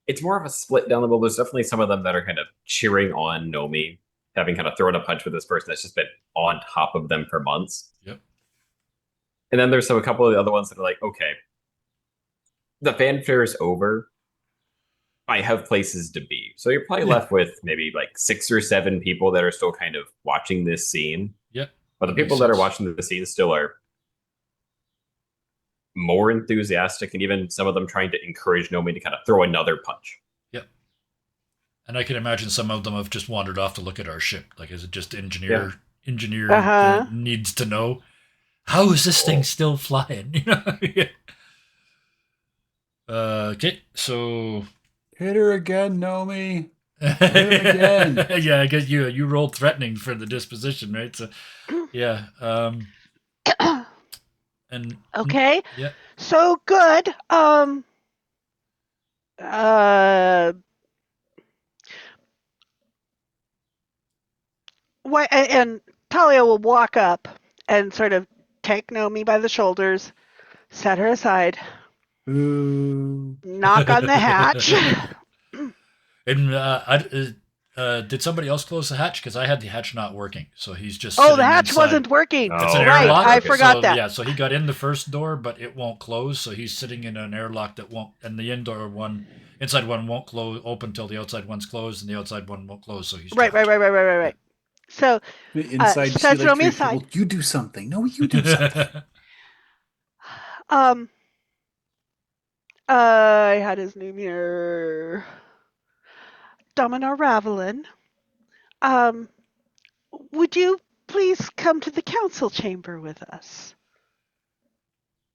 it's more of a split down the middle. There's definitely some of them that are kind of cheering on Nomi, having kind of thrown a punch with this person that's just been on top of them for months. Yep. And then there's a couple of the other ones that are like, okay, the fanfare is over. I have places to be. So you're probably left with maybe like 6 or 7 people that are still kind of watching this scene. Yep. But the people that are watching the scene still are more enthusiastic, and even some of them trying to encourage Nomi to kind of throw another punch. Yep. And I can imagine some of them have just wandered off to look at our ship. Like, is it just engineer needs to know, how is this thing still flying? Okay, so hit her again, Nomi. Hit her again. Yeah, I guess you rolled threatening for the disposition, right? So yeah. And okay. Yeah. So good. Why? And Talia will walk up and sort of take Nomi by the shoulders, set her aside, knock on the hatch. And did somebody else close the hatch? Because I had the hatch not working, so he's just the hatch inside. wasn't working. It's an right, airlock. I forgot that. Yeah, so he got in the first door, but it won't close. So he's sitting in an airlock that won't, and the inside one won't close open till the outside one's closed, and the outside one won't close. So he's right. So inside, sets Nomi aside. People, you do something. No, you do something. I had his name here. Domino Ravelin. Would you please come to the council chamber with us?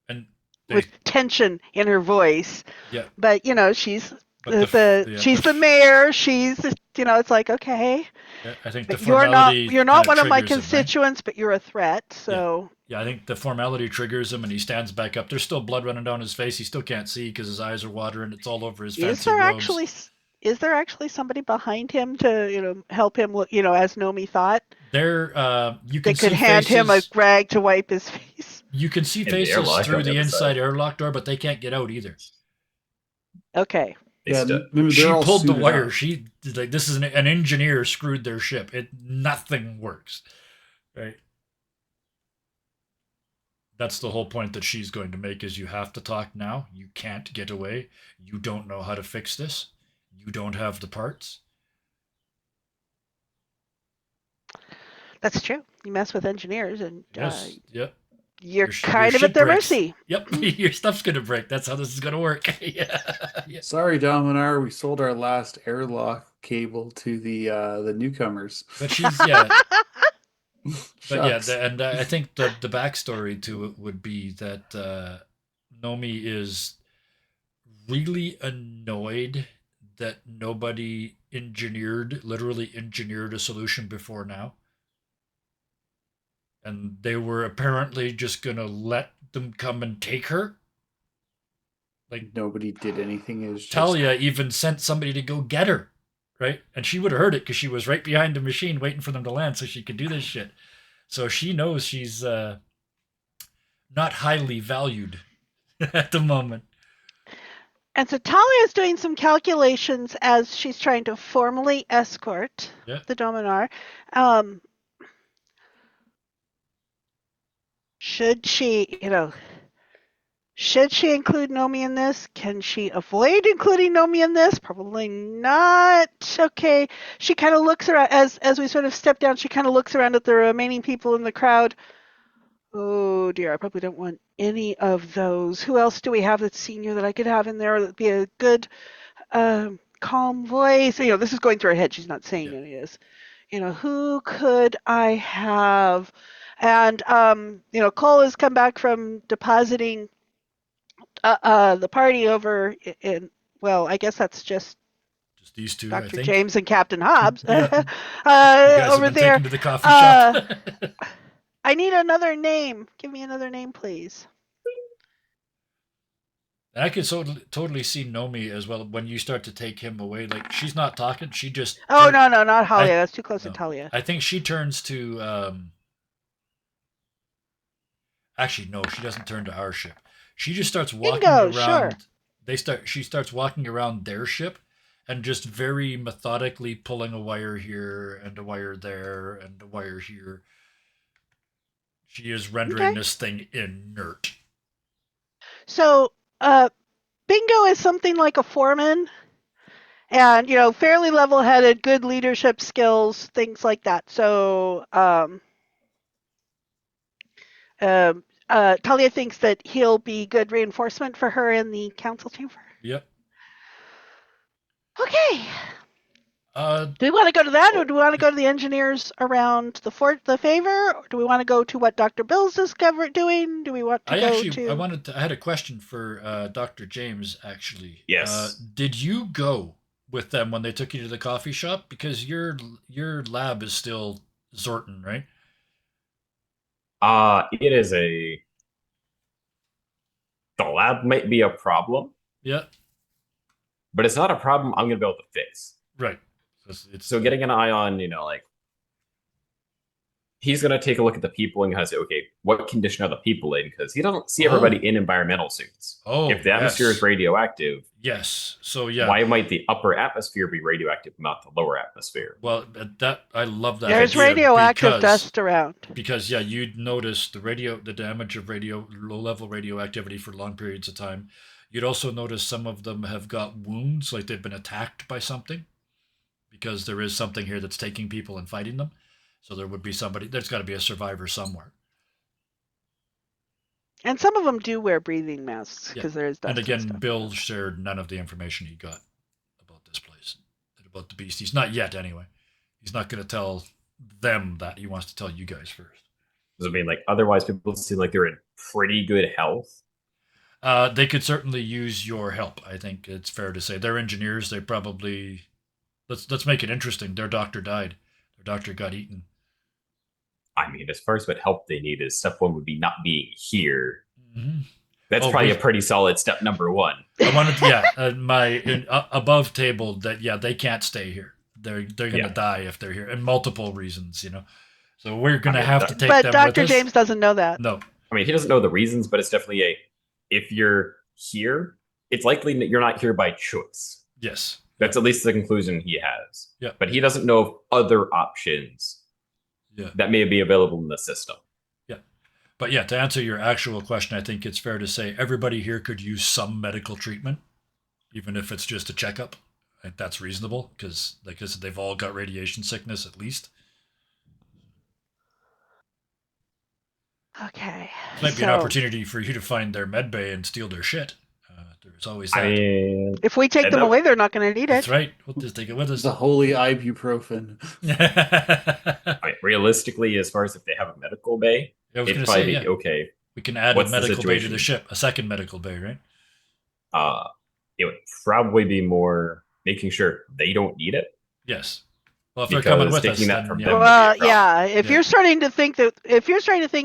And with tension in her voice. Yeah. But she's she's the mayor. She's it's like, okay. Yeah, I think the formality you're not one of my constituents, right? But you're a threat. So yeah, I think the formality triggers him, and he stands back up. There's still blood running down his face. He still can't see because his eyes are watering. It's all over his fancy robes. Is there actually somebody behind him to help him look, as Nomi thought? There, you can. They could hand him a rag to wipe his face. You can see faces through the inside airlock door, but they can't get out either. Okay. Yeah, she pulled the wire. She this is an engineer screwed their ship. Nothing works, right? That's the whole point that she's going to make is you have to talk now. You can't get away. You don't know how to fix this. You don't have the parts. That's true. You mess with engineers, and Yes. Yep. you're Your kind of ship at their breaks. mercy. Yep. Your stuff's going to break. That's how this is going to work. Yeah. Sorry, Dominar, we sold our last airlock cable to the newcomers. But she's, yeah. But yeah, Shucks. and I think the backstory to it would be that Nomi is really annoyed that nobody literally engineered a solution before now. And they were apparently just gonna let them come and take her. Like Nobody did anything. It was just Talia even sent somebody to go get her, right? And she would have heard it because she was right behind the machine waiting for them to land so she could do this shit. So she knows she's not highly valued at the moment. And so Talia is doing some calculations as she's trying to formally escort the Dominar. Should she include Nomi in this? Can she avoid including Nomi in this? Probably not. Okay. She kind of looks around as we sort of step down. She kind of looks around at the remaining people in the crowd. Oh dear, I probably don't want any of those. Who else do we have that's senior that I could have in there that'd be a good, calm voice? This is going through her head. She's not saying any of this. Who could I have? And Cole has come back from depositing the party over in. Well, I guess that's just these two, Dr. I think. James and Captain Hobbs Yeah. You guys over have been there. taken to the coffee shop. I need another name. Give me another name, please. I could totally see Nomi as well when you start to take him away. Like she's not talking; she just. Oh no, not Talia. That's too close to Talia. I think she turns to. Actually, no, she doesn't turn to our ship. She just starts walking around. Sure. She starts walking around their ship, and just very methodically pulling a wire here and a wire there and a wire here. She is rendering this thing inert. So, Bingo is something like a foreman, and fairly level-headed, good leadership skills, things like that. So, Talia thinks that he'll be good reinforcement for her in the council chamber. Yep. Okay. Do we want to go to that, or do we want to go to the engineers around the favor, or do we want to go to what Dr. Bill's doing? Do we want to I had a question for Dr. James, actually. Yes. Did you go with them when they took you to the coffee shop? Because your lab is still Zorton, right? It is the lab might be a problem. Yeah. But it's not a problem I'm going to be able to fix. Right. So getting an eye on, he's going to take a look at the people and kind of say, okay, what condition are the people in? Because he doesn't see everybody in environmental suits. If the atmosphere is radioactive, so yeah, why might the upper atmosphere be radioactive, not the lower atmosphere? Well, I love that. There's radioactive dust around. Because you'd notice the damage of low-level radioactivity for long periods of time. You'd also notice some of them have got wounds, like they've been attacked by something. Because there is something here that's taking people and fighting them. So there's got to be a survivor somewhere. And some of them do wear breathing masks because there is dust. And again, Bill shared none of the information he got about this place, about the beast. He's not yet, anyway. He's not going to tell them that. He wants to tell you guys first. Does it mean, otherwise people seem like they're in pretty good health? They could certainly use your help, I think it's fair to say. They're engineers. They probably... Let's make it interesting. Their doctor died. Their doctor got eaten. I mean, as far as what help they need is, step one would be not being here. Mm-hmm. That's probably a pretty solid step number one. I wanted to, above table that, they can't stay here. They're going to die if they're here, and multiple reasons, So we're going to have to take them with us. But Dr. James doesn't know that. No. I mean, he doesn't know the reasons, but it's definitely if you're here, it's likely that you're not here by choice. Yes. That's at least the conclusion he has. Yeah. But he doesn't know of other options that may be available in the system. Yeah. But yeah, to answer your actual question, I think it's fair to say everybody here could use some medical treatment, even if it's just a checkup. I think that's reasonable because, like I said, they've all got radiation sickness at least. Okay. It might be an opportunity for you to find their med bay and steal their shit. There's always that. I mean, if we take and them that- away, they're not going to need That's it. right. We'll just take it with us. The holy ibuprofen. I mean, realistically, as far as if they have a medical bay, I was it'd going to probably say, be yeah. okay. We can add What's a the medical bay to situation? the ship, a second medical bay, right? It would probably be more making sure they don't need it. Yes. Well, if they're coming Because with us, taking that then from yeah. them- Well, would be a yeah. If Yeah. you're starting to think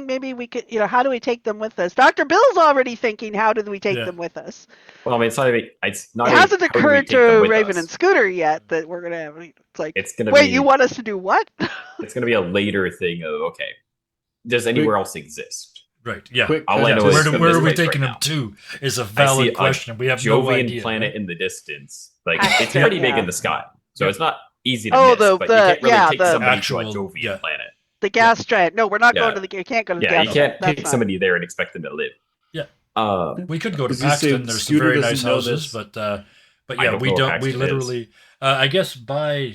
maybe we could, how do we take them with us? Dr. Bill's already thinking, how do we take Yeah. them with us? Well, I mean, it's not. It It hasn't occurred to Raven and Scooter yet that we're gonna have. It's like, It's gonna wait, be. you want us to do what? It's gonna be a later thing of okay. Does anywhere else exist? Right. Yeah. Quick All I know Where, is from where this are we place taking right them now. to is a I see valid a question. We have no Jovian idea. planet right? in the distance. Like I it's see, pretty big yeah. in the sky, so it's not easy to Oh, miss. the- But you can't really yeah, take the somebody actual- to a Jovian yeah. planet. The gas giant. No, we're not Yeah. going to the. You can't go to the Yeah, gas you giant. can't That's take not- somebody there and expect them to live. Yeah. Uh, We could go to As you say, Paxton. There's some Scooter very doesn't nice know houses, this. but I yeah, don't we know don't. what We Paxton literally, I guess, by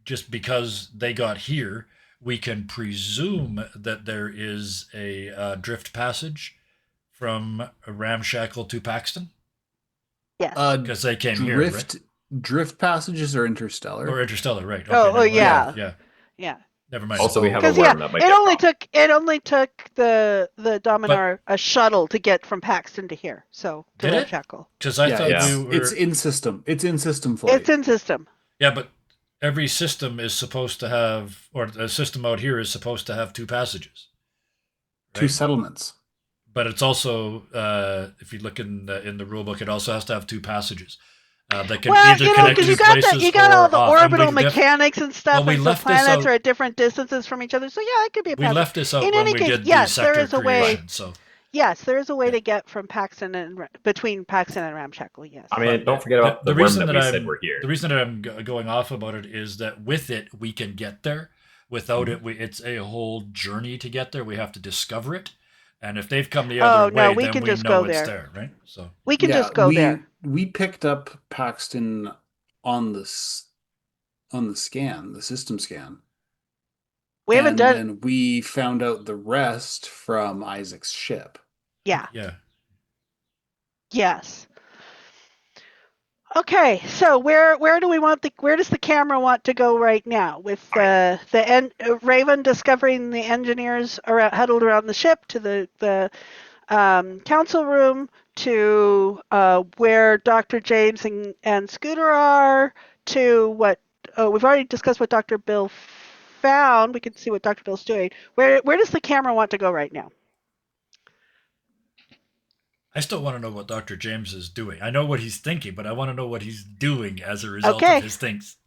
just because they got here, we can presume that there is a drift passage from Ramshackle to Paxton Yes. because they came here, right? Drift passages are interstellar. Or Interstellar, right? Oh, never mind. yeah. yeah. Yeah. Never mind. also, we have a Because worm that might it get only wrong. took the Dominar a shuttle to get from Paxton to here. So to Did it? Ramshackle. Because I yeah, thought it's, we were. it's in system. It's in system flight. It's in system. Yeah, but every system is supposed to have, or the system out here is supposed to have two passages. Two settlements. But it's also, if you look in the rule book, it also has to have two passages that can Well, either connect because to you got places you got all or the off. And orbital we mechanics and stuff, well, we and the left this planets out- are at different distances from each other. So yeah, it could be a we passage. left this out In when any we case, did yes, the there sector is a way. creation. So Yes, there is a way Yeah. to get from Paxton and between Paxton and Ramshackle. Yes. I mean, But don't forget about the worm reason that we I'm, said we're here. The reason that I'm going off about it is that with it we can get there. Without Mm-hmm. it, it's a whole journey to get there. We have to discover it, and if they've come the other no, way, we then can we just know go it's there. there, right? So We can just go there. We picked up Paxton on the scan, the system scan. We haven't done. And we found out the rest from Isaac's ship. Yeah. yeah, Yes. Okay, so where does the camera want to go right now? With Raven discovering the engineers huddled around the ship, to the council room, to where Dr. James and Scooter are, to what we've already discussed what Dr. Bill found. We can see what Dr. Bill's doing. Where does the camera want to go right now? I still want to know what Dr. James is doing. I know what he's thinking, but I want to know what he's doing as a result Okay. of his things.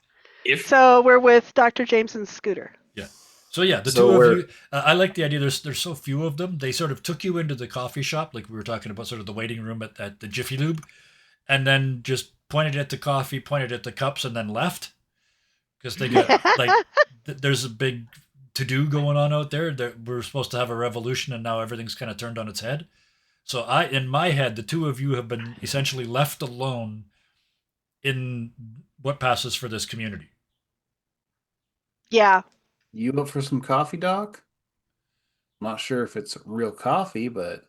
So we're with Dr. James and Scooter. Yeah. So yeah, the So two we're- of you. I like the idea. There's so few of them. They sort of took you into the coffee shop, like we were talking about, sort of the waiting room at the Jiffy Lube, and then just pointed at the coffee, pointed at the cups, and then left. Because they got there's a big to-do going on out there. We're supposed to have a revolution, and now everything's kind of turned on its head. So in my head, the two of you have been essentially left alone in what passes for this community. Yeah. You up for some coffee, Doc? I'm not sure if it's real coffee, but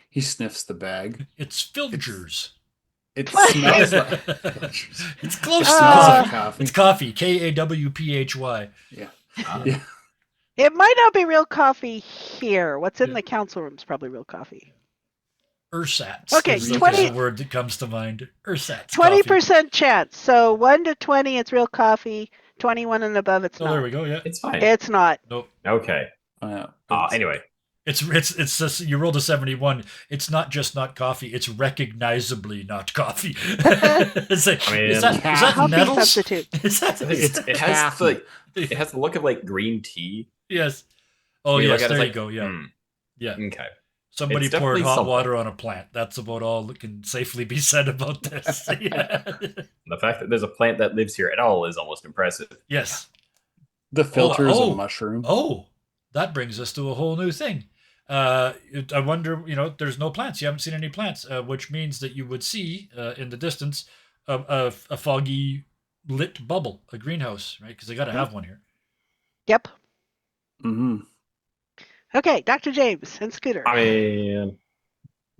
he sniffs the bag. It's Filgers. It smells like It's close smells to like coffee. coffee. It's coffee. KAWPHY. Yeah. Uh, Yeah. It might not be real coffee here. What's in the council room is probably real coffee. Ersatz. Okay, is 20 the word that comes to mind. Ersatz. 20% chance. So 1 to 20, it's real coffee. 21 and above, it's Oh, not. there we go. Yeah. it's fine. It's not. Nope. Okay. Anyway, It's you rolled a 71. It's not just not coffee. It's recognizably not coffee. It's like, I mean, is that Coffee nettles? substitute. Is that, it has it has the look of like green tea. yes. Oh You look yes, at it, there it's you like, go. Yeah. hmm, Yeah. Okay. Somebody It's poured definitely hot something. water on a plant. That's about all that can safely be said about this. Yeah. The fact that there's a plant that lives here at all is almost impressive. Yes. The filter is a oh. mushroom. Oh, that brings us to a whole new thing. I wonder, there's no plants. You haven't seen any plants, which means that you would see in the distance a foggy lit bubble, a greenhouse, right? Because they got to have one here. Yep. Mm-hmm. Okay, Dr. James and Scooter. I mean,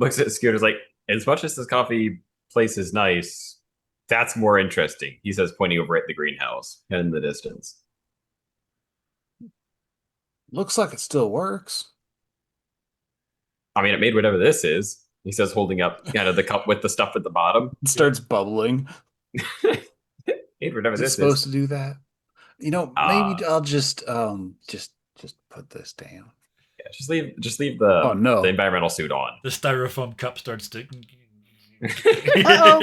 looks at Scooter's like, as much as this coffee place is nice, that's more interesting. He says, pointing over at the greenhouse and in the distance. Looks like it still works. I mean, it made whatever this is. He says, holding up kind of the cup with the stuff at the bottom. It starts bubbling. Made whatever Is it this supposed is. to do that? Maybe I'll just put this down. Yeah, just leave the Oh, no. the environmental suit on. The styrofoam cup starts to. Uh-oh.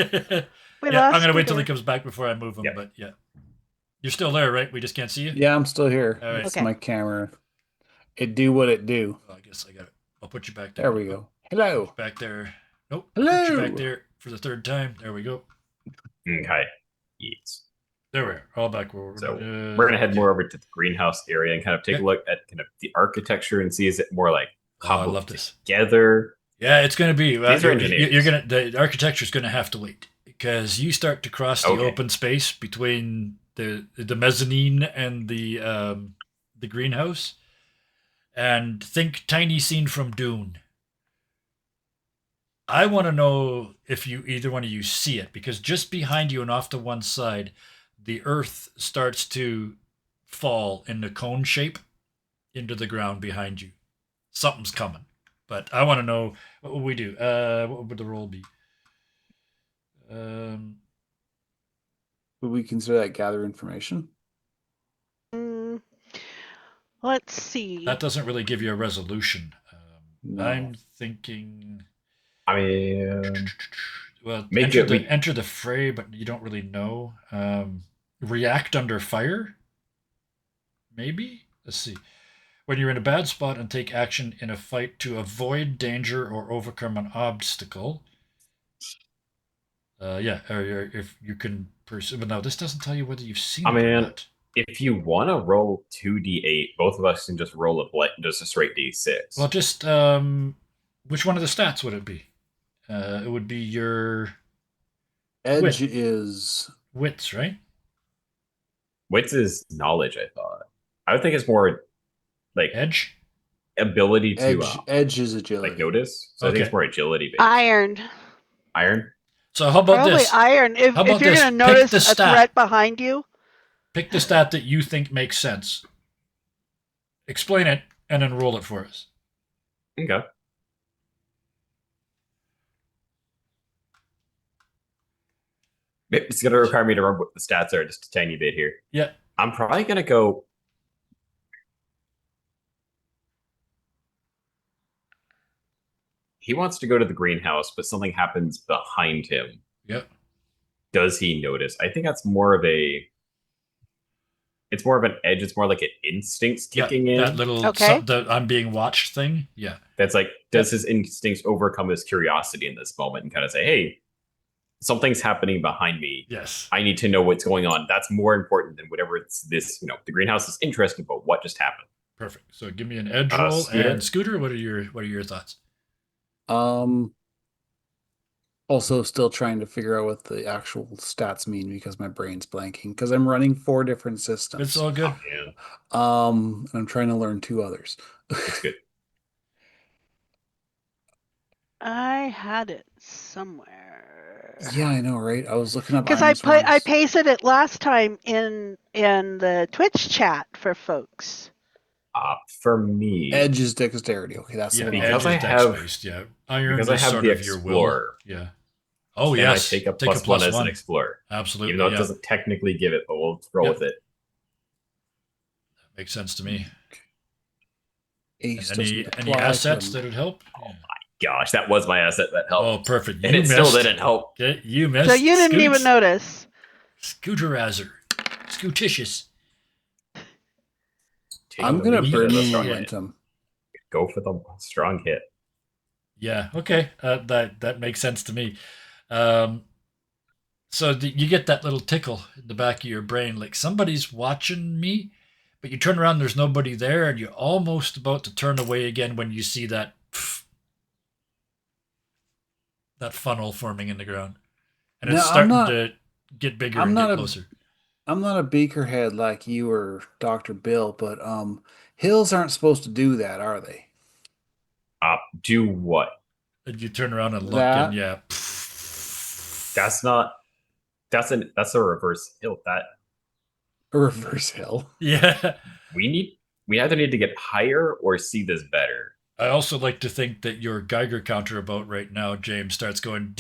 We Yeah, lost I'm gonna wait till he Scooter. comes back before I move him. Yep. But yeah, you're still there, right? We just can't see you. Yeah, I'm still here. All right. It's Okay. my camera. It do what it do. Well, I guess I got it. I'll put you back there. There we go. Hello. Back there. Nope. Hello. Put you back there for the third time. There we go. Okay. Yes. There we are. All back where So we're gonna head more over to the greenhouse area and kind of take a look at kind of the architecture and see is it more like Oh, I cobbled love this. together. Yeah, it's going to be. These are engineers. You're gonna. The architecture's going to have to wait because you start to cross the Okay. open space between the mezzanine and the greenhouse, and think tiny scene from Dune. I want to know if either one of you see it, because just behind you and off to one side, the earth starts to fall in the cone shape into the ground behind you. Something's coming. But I want to know, what would we do? What would the roll be? Would we consider that gather information? Let's see. That doesn't really give you a resolution. No. I'm thinking, I mean, well, Make enter the fray, but you don't really know. React under fire? Maybe? Let's see. When you're in a bad spot and take action in a fight to avoid danger or overcome an obstacle. Or if you can pursue. But no, this doesn't tell you whether you've seen I it or mean, not. if you want to roll 2d8, both of us can just roll just a straight d6. Well, just which one of the stats would it be? It would be your Edge Wit. is wits, right? Wits is knowledge, I thought. I would think it's more like Edge. ability to edge is agility. like notice. So I think Okay. it's more agility based. Iron. Iron. So how about Probably this? iron. If How about you're this? going to Pick notice the a stat. threat behind you, Pick the stat that you think makes sense. Explain it and then roll it for us. Okay. It's going to require me to remember what the stats are just a tiny bit here. Yeah. I'm probably going to go. He wants to go to the greenhouse, but something happens behind him. Yep. Does he notice? I think that's more of a. It's more of an edge. It's more like an instincts kicking in. That little Okay. the I'm being watched thing. Yeah. That's like, does his instincts overcome his curiosity in this moment and kind of say, hey, something's happening behind me. Yes. I need to know what's going on. That's more important than whatever it's this, the greenhouse is interesting, but what just happened? Perfect. So give me an edge roll. Scooter? And Scooter, what are your thoughts? Also still trying to figure out what the actual stats mean because my brain's blanking because I'm running 4 different systems. It's all good. Yeah, And I'm trying to learn 2 others. it's good. I had it somewhere. Yeah, I know, right? I was looking up Because Iron I Swords. pasted it last time in the Twitch chat for folks. For me, Edge is dexterity. Okay, that's Yeah, the one. because edge I is have- dex-based, yeah. Iron because I is have sort the of your will. Explorer. Yeah. Oh, and yes. I take a plus one as an explorer. Absolutely. Even though it yeah. doesn't technically give it, but we'll roll Yeah. with it. Makes sense to me. Ace Any doesn't apply to assets him. that would help? Oh Gosh, that was my asset that helped. Oh, perfect. and You it still missed. didn't help. Okay, you missed. So you didn't even Scoots. notice. Scooterizer. Scootitious. Take I'm a gonna lead burn at a burn strong hit. momentum. Go for the strong hit. Yeah. Okay. That makes sense to me. Um, so you get that little tickle in the back of your brain, like somebody's watching me, but you turn around, there's nobody there, and you're almost about to turn away again when you see that funnel forming in the ground, and it's No, starting to get bigger I'm and get not a closer. I'm not a beakerhead like you or Dr. Bill, but hills aren't supposed to do that, are they? Do what? And you turn around and look, and That yeah, That's not. That's a reverse hill. That a reverse hill. yeah. we need. We either need to get higher or see this better. I also like to think that your Geiger counter about right now, James, starts going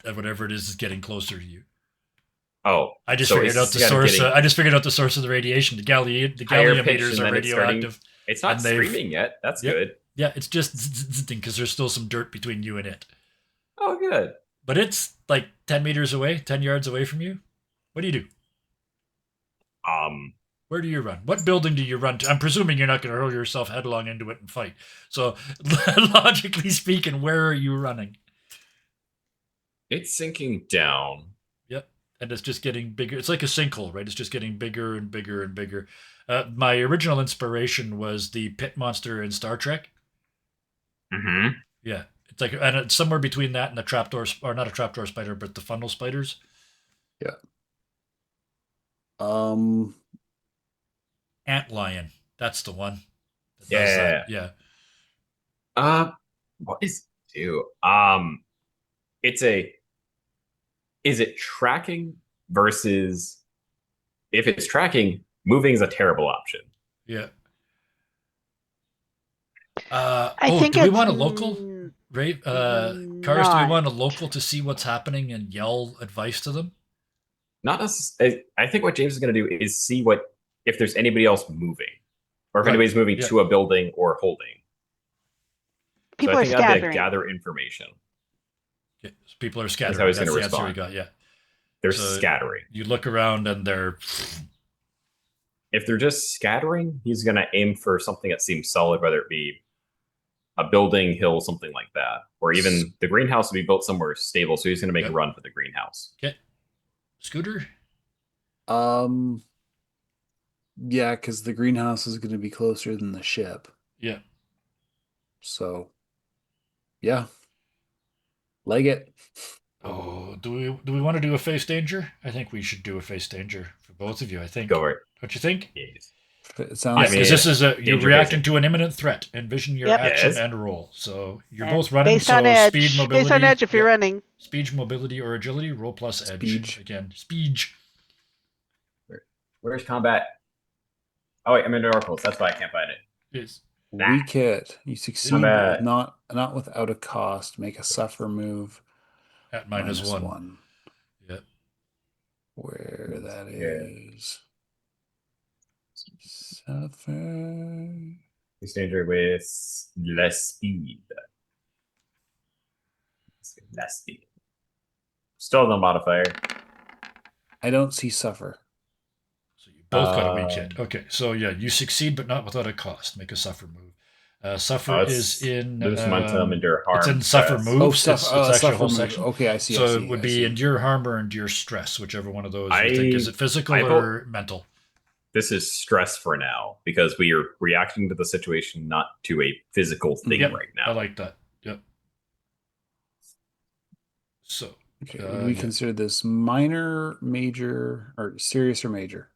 and whatever it is getting closer to you. Oh, I just so figured out it's the kind of source. getting I just figured out the source of the radiation. The higher gallium pitch, meters and are then it's starting. radioactive, It's not and they've screaming yet. That's yep, good. yeah. It's just because there's still some dirt between you and it, Oh, good. but it's like 10 meters away, 10 yards away from you. What do you do? Um, Where do you run? What building do you run to? I'm presuming you're not going to hurl yourself headlong into it and fight. So, logically speaking, where are you running? it's sinking down. Yep. And it's just getting bigger. It's like a sinkhole, right? It's just getting bigger and bigger and bigger. My original inspiration was the pit monster in Star Trek. Mm-hmm. Yeah. It's like, and it's somewhere between that and the trapdoor, or not a trapdoor spider, but the funnel spiders. Yeah. Um, Ant lion. That's the one. That does Yeah. that. Yeah. What is it do? It's a. Is it tracking versus if it's tracking, moving is a terrible option. Yeah. I think do we it's want a local? Right? Cars, do we not. want a local to see what's happening and yell advice to them? Not necessarily. I think what James is going to do is see what if there's anybody else moving, or if Right. anybody's moving Yeah. to a building or holding. People so I are think I have to scattering. gather information. Yeah, so people are scattering. how he's That's gonna the answer we respond. got. Yeah. They're So- scattering. You look around and they're If they're just scattering, he's going to aim for something that seems solid, whether it be a building, hill, something like that, or even the greenhouse will be built somewhere stable. So he's going to make Yep. a run for the greenhouse. okay. Scooter. yeah, because the greenhouse is going to be closer than the ship. Yeah. So, yeah, leg it. Oh, do we want to do a face danger? I think we should do a face danger for both of you. I think. Go for it. Don't you think? Yes. It sounds. Yeah, I mean, because this is you're danger reacting facing. to an imminent threat. Envision your Yep. action Yes. and roll. So you're And both running. based So on edge. speed, mobility. Based on edge, if you're yep. running. Speed, mobility, or agility. Roll plus edge. Speed. Again. Speed. Where's combat? Oh wait, I'm in oracles. That's why I can't find it. Yes. Weak hit. You succeed, Combat. but not without a cost. Make a suffer move. At minus one. Yep. Where that Yeah. is. Suffer. He's danger with less speed. Less speed. Still no modifier. I don't see suffer. So you both got a weak hit. Okay, so yeah, you succeed, but not without a cost. Make a suffer move. Suffer is in lose momentum, endure harm. it's in suffer stress. moves. Oh, it's actually a suffer whole move. section. Okay, I see. So I see, it would I be see. endure harm or endure stress, whichever one of those you think. Is it physical I or mental? This is stress for now because we are reacting to the situation, not to a physical thing Yep, right I now. like that. Yep. So Okay, would we yeah. consider this minor, major, or serious or major?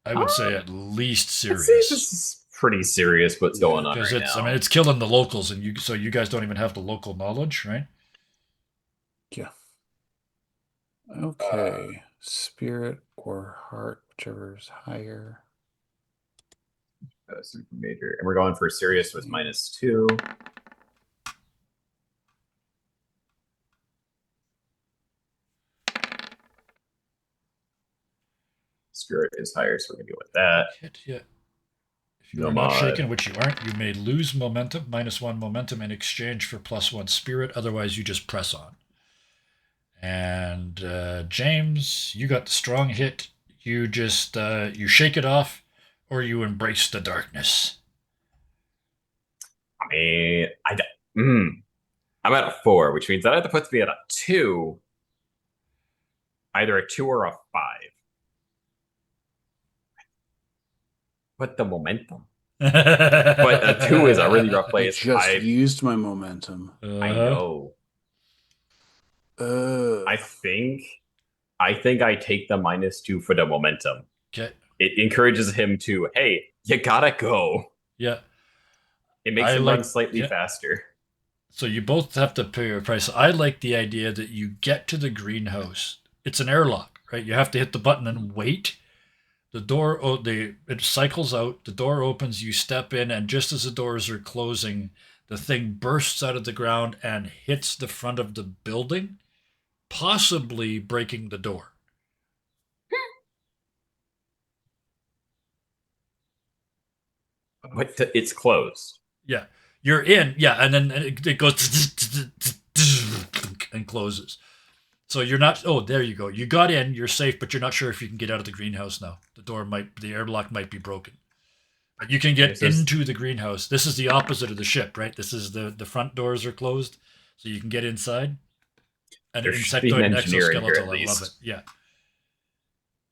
I would say at least I'd say serious. this is pretty serious what's Yeah, going on Because right it's now. I mean it's killing the locals and you guys don't even have the local knowledge, right? Yeah. Okay. Spirit or heart, whichever is higher. Super major. And we're going for serious with -2. Spirit is higher, so we're gonna go with that. Hit, yeah. If you No are not mod. shaken, which you aren't, you may lose momentum, -1 momentum in exchange for +1 spirit. Otherwise, you just press on. And James, you got the strong hit. You just you shake it off, or you embrace the darkness. I mean, I'm at a 4, which means that either puts me at a 2, either a 2 or a 5. But the momentum. But a 2 is a really rough I place. just used my momentum. I know. Ugh. I think I take the -2 for the momentum. Okay. It encourages him to, hey, you gotta go. Yeah. It makes him run slightly faster. So you both have to pay your price. I like the idea that you get to the greenhouse. It's an airlock, right? You have to hit the button and wait. The door, it cycles out. The door opens. You step in, and just as the doors are closing, the thing bursts out of the ground and hits the front of the building, possibly breaking the door. But it's closed. Yeah, you're in. Yeah, and then it goes and closes. So you're not. Oh, there you go. You got in. You're safe, but you're not sure if you can get out of the greenhouse now. The airlock might be broken. But you can get into the greenhouse. This is the opposite of the ship, right? This is the front doors are closed, so you can get inside. And there should be an engineer in here at least. I love it. Yeah.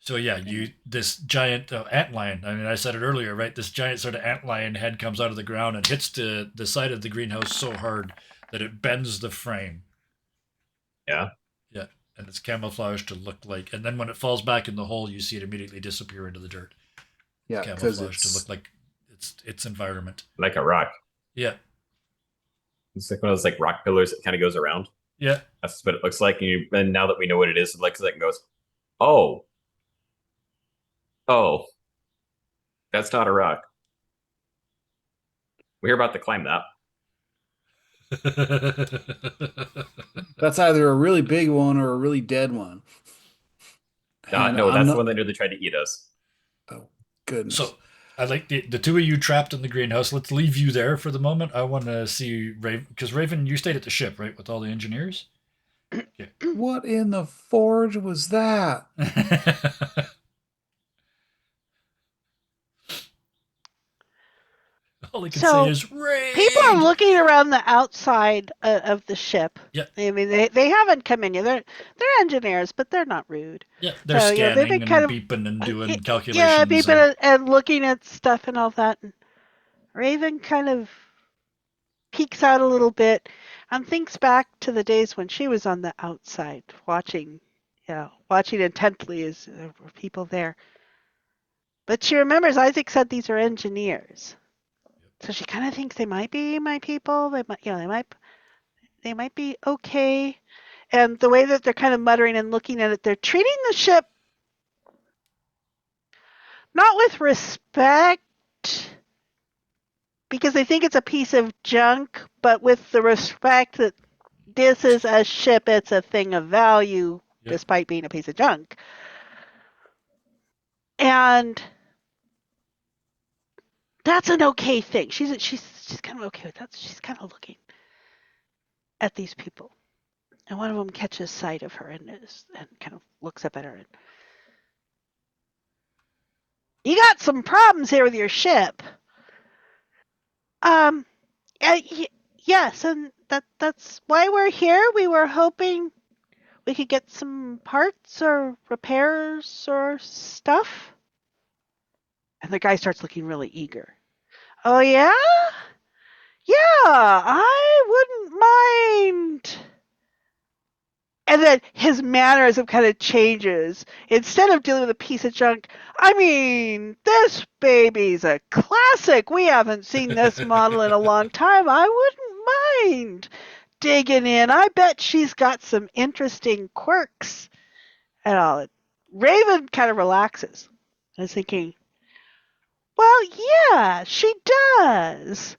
So yeah, this giant antlion. I mean, I said it earlier, right? This giant sort of antlion head comes out of the ground and hits the side of the greenhouse so hard that it bends the frame. Yeah. Yeah, and it's camouflaged to look like. And then when it falls back in the hole, you see it immediately disappear into the dirt. Yeah, because it's to look like its environment. Like a rock. Yeah. It's like one of those like rock pillars that kind of goes around. Yeah. That's what it looks like. And now that we know what it is, it looks like and goes, oh, that's not a rock. We're about to climb that. That's either a really big one or a really dead one. No, that's the one that nearly tried to eat us. Oh, goodness. So I like the two of you trapped in the greenhouse. Let's leave you there for the moment. I want to see Raven, because Raven, you stayed at the ship, right, with all the engineers? Okay. What in the forge was that? All I can say is raid. People are looking around the outside of the ship. Yeah. I mean, they haven't come in yet. They're engineers, but they're not rude. Yeah, they're scanning they've been and kind of beeping and doing calculations. Yeah, beeping and looking at stuff and all that. And Raven kind of peeks out a little bit and thinks back to the days when she was on the outside watching intently as there were people there. But she remembers Isaac said these are engineers. So she kind of thinks they might be my people. They might be okay. And the way that they're kind of muttering and looking at it, they're treating the ship not with respect because they think it's a piece of junk, but with the respect that this is a ship, it's a thing of value, despite being a piece of junk. And that's an okay thing. She's kind of okay with that. She's kind of looking at these people, and one of them catches sight of her and kind of looks up at her. And, you got some problems here with your ship. Yes, and that's why we're here. We were hoping we could get some parts or repairs or stuff. And the guy starts looking really eager. Oh, yeah? Yeah, I wouldn't mind. And then his mannerism kind of changes. Instead of dealing with a piece of junk, I mean, this baby's a classic. We haven't seen this model in a long time. I wouldn't mind digging in. I bet she's got some interesting quirks and all. Raven kind of relaxes. I was thinking, well, yeah, she does.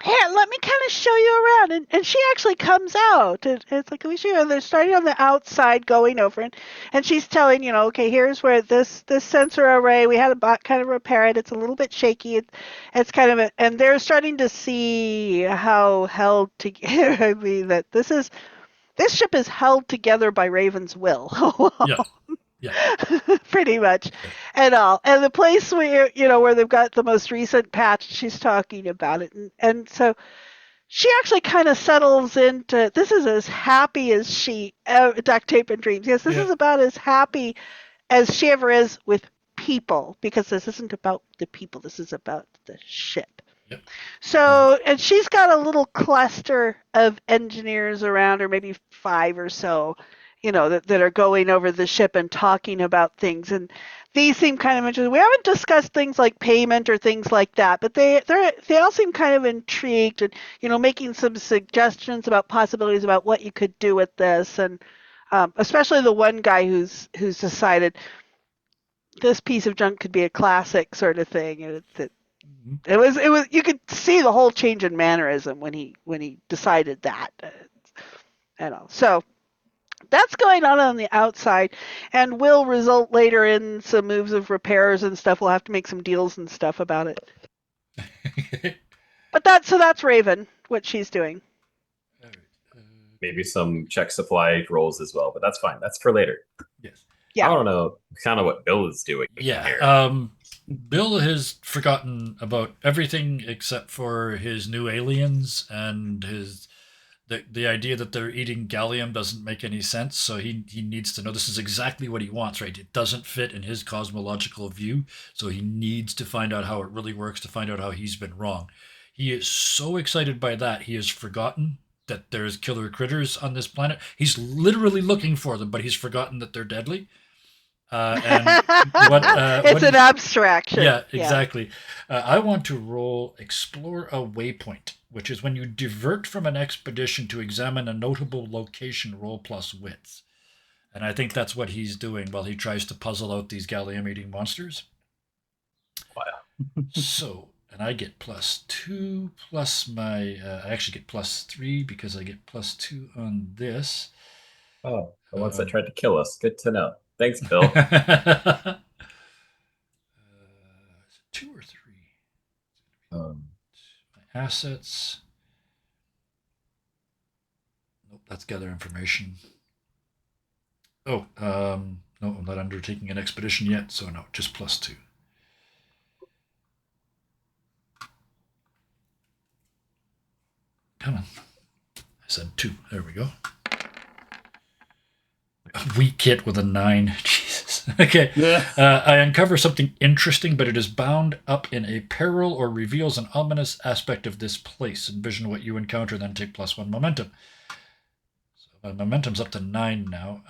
Here, let me kind of show you around. And she actually comes out. And it's like, we show you. They're starting on the outside going over. And she's telling, okay, here's where this sensor array, we had a bot kind of repair it. It's a little bit shaky. It's kind of, and they're starting to see how held together, I mean, that this ship is held together by Raven's will. Yeah. Pretty much. And all. And the place where, where they've got the most recent patch, she's talking about it. And so she actually kind of settles into this is as happy as duct tape and dreams. Yes, this is about as happy as she ever is with people, because this isn't about the people, this is about the ship. Yep. So, and she's got a little cluster of engineers around her, maybe 5 or so, that are going over the ship and talking about things. And these seem kind of interesting. We haven't discussed things like payment or things like that, but they all seem kind of intrigued and, making some suggestions about possibilities about what you could do with this. And especially the one guy who's decided this piece of junk could be a classic sort of thing. It was you could see the whole change in mannerism when he decided that. So that's going on the outside, and will result later in some moves of repairs and stuff. We'll have to make some deals and stuff about it. But that's Raven, what she's doing. Maybe some check supply rolls as well, but that's fine. That's for later. Yes. Yeah. I don't know kind of what Bill is doing Yeah. here. Bill has forgotten about everything except for his new aliens and the idea that they're eating gallium doesn't make any sense. So he needs to know this is exactly what he wants, right? It doesn't fit in his cosmological view. So he needs to find out how it really works, to find out how he's been wrong. He is so excited by that. He has forgotten that there's killer critters on this planet. He's literally looking for them, but he's forgotten that they're deadly. It's an abstraction. Yeah, exactly. I want to roll Explore a Waypoint, which is when you divert from an expedition to examine a notable location, roll plus wits. And I think that's what he's doing while he tries to puzzle out these gallium-eating monsters. Wow. So, and I get +2 plus my... I actually get +3 because I get +2 on this. Oh, the ones that tried to kill us. Good to know. Thanks, Bill. 2 or 3? My assets. Nope, that's gather information. Oh, no, I'm not undertaking an expedition yet, so no, just +2. Come on. I said 2. There we go. A weak hit with a 9. Jesus. Okay. Yeah. I uncover something interesting, but it is bound up in a peril or reveals an ominous aspect of this place. Envision what you encounter, then take +1 momentum. So my momentum's up to 9 now.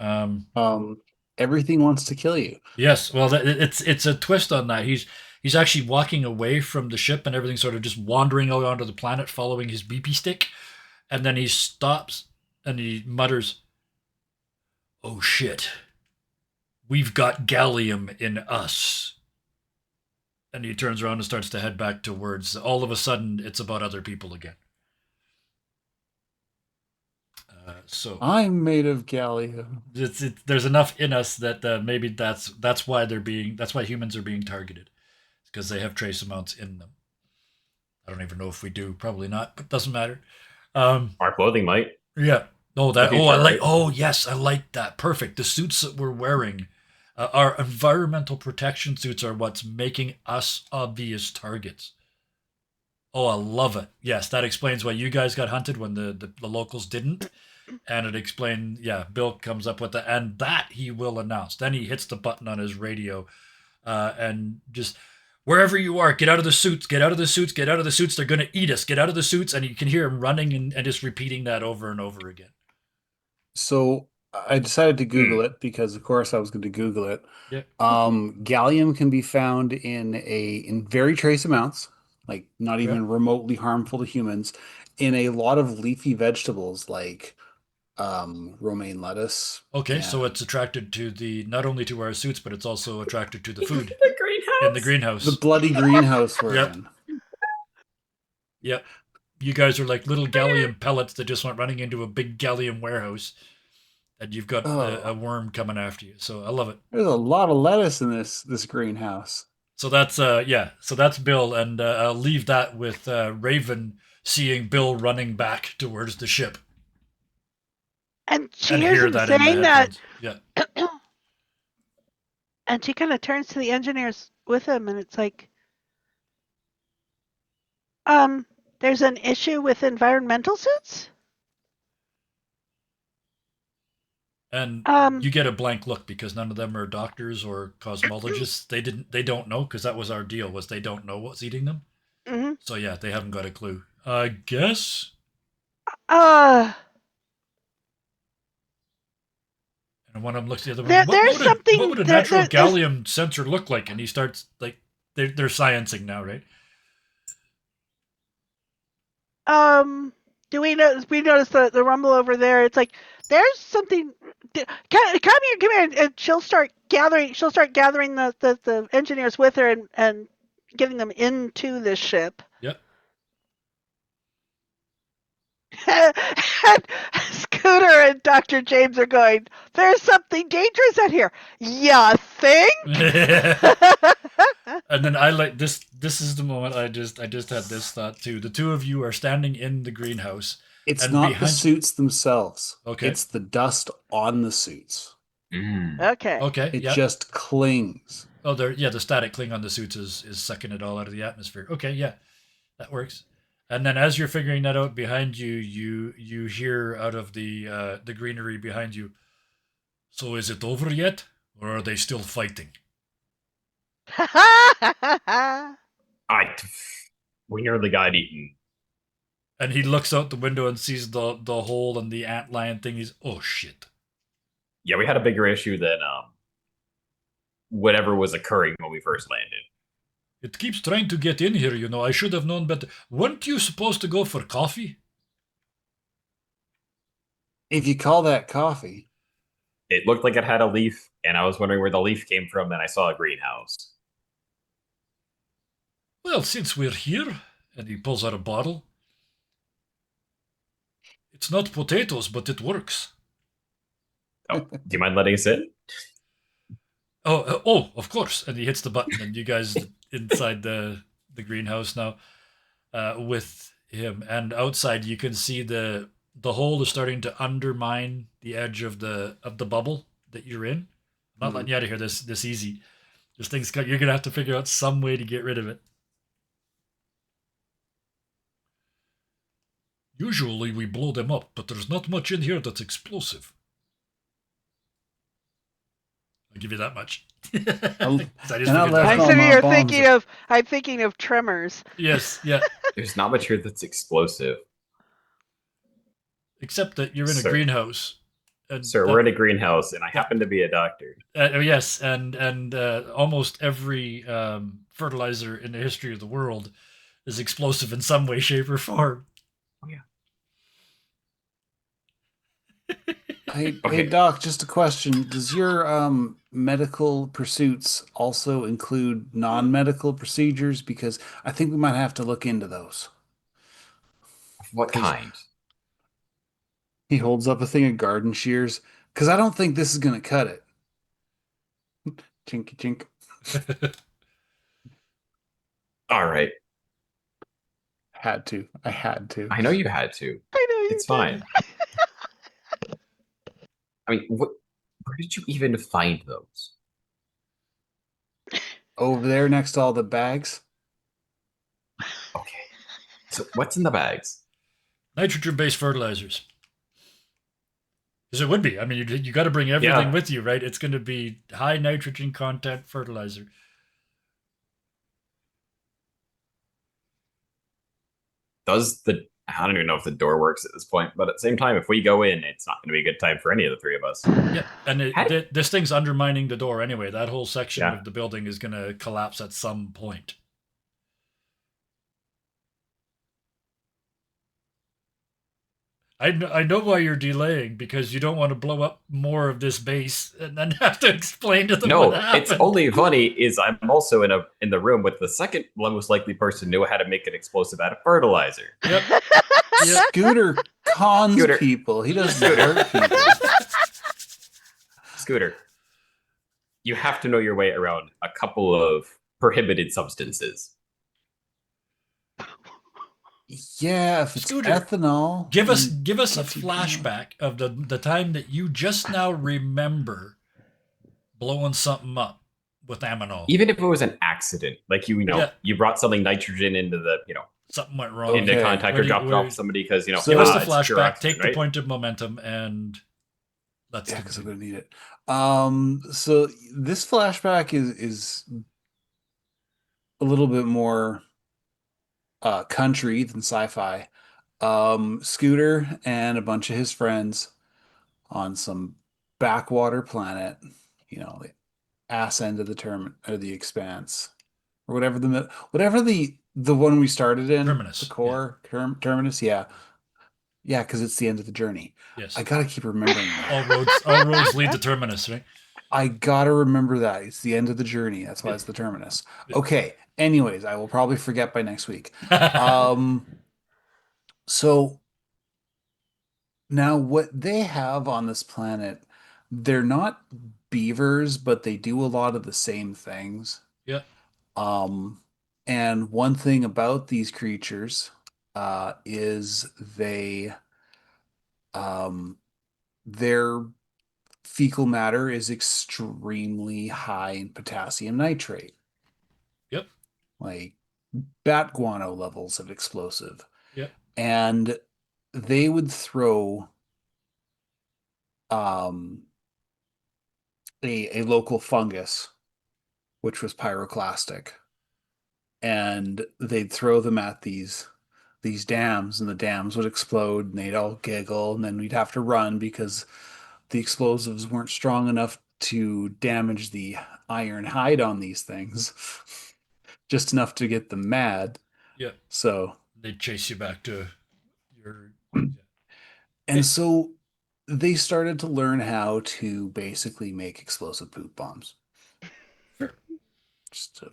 Everything wants to kill you. Yes. Well, it's a twist on that. He's actually walking away from the ship, and everything's sort of just wandering out onto the planet, following his beepy stick, and then he stops and he mutters, "Oh shit, we've got gallium in us." And he turns around and starts to head back towards, all of a sudden, it's about other people again. So I'm made of gallium. there's enough in us that maybe that's why humans are being targeted, because they have trace amounts in them. I don't even know if we do, probably not, but doesn't matter. Our clothing might. Yeah. Sure. Yes, I like that. Perfect. The suits that we're wearing, our environmental protection suits, are what's making us obvious targets. Oh, I love it. Yes, that explains why you guys got hunted when the locals didn't. And it explained, Bill comes up with that, and that he will announce. Then he hits the button on his radio and just, wherever you are, get out of the suits, get out of the suits, get out of the suits. They're going to eat us. Get out of the suits. And you can hear him running and just repeating that over and over again. So I decided to Google it because, of course, I was going to Google it. Yeah. Gallium can be found in very trace amounts, like not even remotely harmful to humans, in a lot of leafy vegetables like romaine lettuce. Okay, so it's attracted to not only to our suits, but it's also attracted to the food The greenhouse. in the greenhouse. The bloody greenhouse we're Yep. in. Yep. You guys are like little gallium pellets that just went running into a big gallium warehouse, and you've got a worm coming after you. So I love it. There's a lot of lettuce in this greenhouse. So that's So that's Bill, and I'll leave that with Raven seeing Bill running back towards the ship. And she And hears hear him that in the saying that. headphones. Yeah. And she kind of turns to the engineers with him, and it's like, there's an issue with environmental suits? And Um, you get a blank look because none of them are doctors or cosmologists. They don't know, because that was our deal, was they don't know what's eating them. mhm. So yeah, they haven't got a clue. I guess. Uh, And one of them looks at the other There- one. there's What something- would a there- natural there's- gallium sensor look like? And he starts like they're sciencing now, right? Do we know? We notice the rumble over there. It's like there's something. Come here, and she'll start gathering. She'll start gathering the engineers with her and getting them into this ship. Yep. And Scooter and Dr. James are going, there's something dangerous out here. Ya think? And then I like this. This is the moment I just had this thought too. The two of you are standing in the greenhouse. It's And not the behind- suits themselves. Okay. It's the dust on the suits. Okay. Okay. It Yeah. just clings. Oh, the static cling on the suits is sucking it all out of the atmosphere. Okay, yeah, that works. And then as you're figuring that out, behind you, you hear out of the greenery behind you. So is it over yet, or are they still fighting? We nearly got eaten. And he looks out the window and sees the hole and the antlion thing. He's, oh shit. Yeah, we had a bigger issue than whatever was occurring when we first landed. It keeps trying to get in here, you know. I should have known better. Weren't you supposed to go for coffee? If you call that coffee, It looked like it had a leaf, and I was wondering where the leaf came from, and I saw a greenhouse. Well, since we're here, and he pulls out a bottle. It's not potatoes, but it works. Oh, do you mind letting us in? Oh, of course. And he hits the button, and you guys inside the greenhouse now with him. And outside, you can see the hole is starting to undermine the edge of the bubble that you're in. I'm not letting you out of here this easy. This thing's you're gonna have to figure out some way to get rid of it. Usually we blow them up, but there's not much in here that's explosive. I'll give you that much. I'll- I just and I'll figured let that I'm all out. sitting my here bombs thinking are- of. I'm thinking of Tremors. Yes, yeah. There's not much here that's explosive. Except that you're in a Sir. greenhouse. And Sir, we're in a greenhouse, and I happen to be a doctor. yes, and almost every fertilizer in the history of the world is explosive in some way, shape, or form. Oh, yeah. Hey, Okay. Doc, just a question. Does your medical pursuits also include non-medical procedures? Because I think we might have to look into those. What kind? He holds up a thing of garden shears. Because I don't think this is going to cut it. Chinky chink. All right. Had to. I had to. I know you had to. I know you It's did. fine. I mean, where did you even find those? Over there next to all the bags. Okay. So what's in the bags? Nitrogen-based fertilizers. Because it would be. I mean, you got to bring everything Yeah. with you, right? It's going to be high nitrogen content fertilizer. I don't even know if the door works at this point, but at the same time, if we go in, it's not going to be a good time for any of the three of us. Yeah, and How- this thing's undermining the door anyway. That whole section Yeah. of the building is going to collapse at some point. I know why you're delaying, because you don't want to blow up more of this base and then have to explain to them No, what happened. it's only funny is I'm also in the room with the second most likely person who knew how to make an explosive out of fertilizer. Yep. Yep. Scooter cons Scooter. people. He doesn't Scooter. hurt people. Scooter, you have to know your way around a couple of prohibited substances. Yeah, if it's Scooter, ethanol. Give us then a what you do. flashback of the time that you just now remember blowing something up. with aminol. Even if it was an accident, like Yeah. you brought something nitrogen into the Something went wrong. into Okay. contact or dropped it off somebody because So- Give us the it's pure flashback, oxygen, take the right? point of momentum, and let's Yeah, because I'm continue. gonna need it. So this flashback is a little bit more country than sci-fi. Scooter and a bunch of his friends on some backwater planet, the ass end of the term or the expanse, or whatever the one we started in, Terminus, the core terminus. Yeah, yeah, because it's the end of the journey. Yes. I gotta keep remembering that. All roads lead to terminus, right? I gotta remember that. It's the end of the journey. That's why it's the terminus. Okay. Anyways, I will probably forget by next week. So now what they have on this planet, they're not beavers, but they do a lot of the same things. Yeah. Um, and one thing about these creatures, is um, their fecal matter is extremely high in potassium nitrate. Yep. Like bat guano levels of explosive. Yep. And they would throw um, a local fungus, which was pyroclastic, and they'd throw them at these dams, and the dams would explode, and they'd all giggle, and then we'd have to run because the explosives weren't strong enough to damage the iron hide on these things, just enough to get them mad. Yeah. So They chase you back to your. And so they started to learn how to basically make explosive poop bombs. Fair. Just to,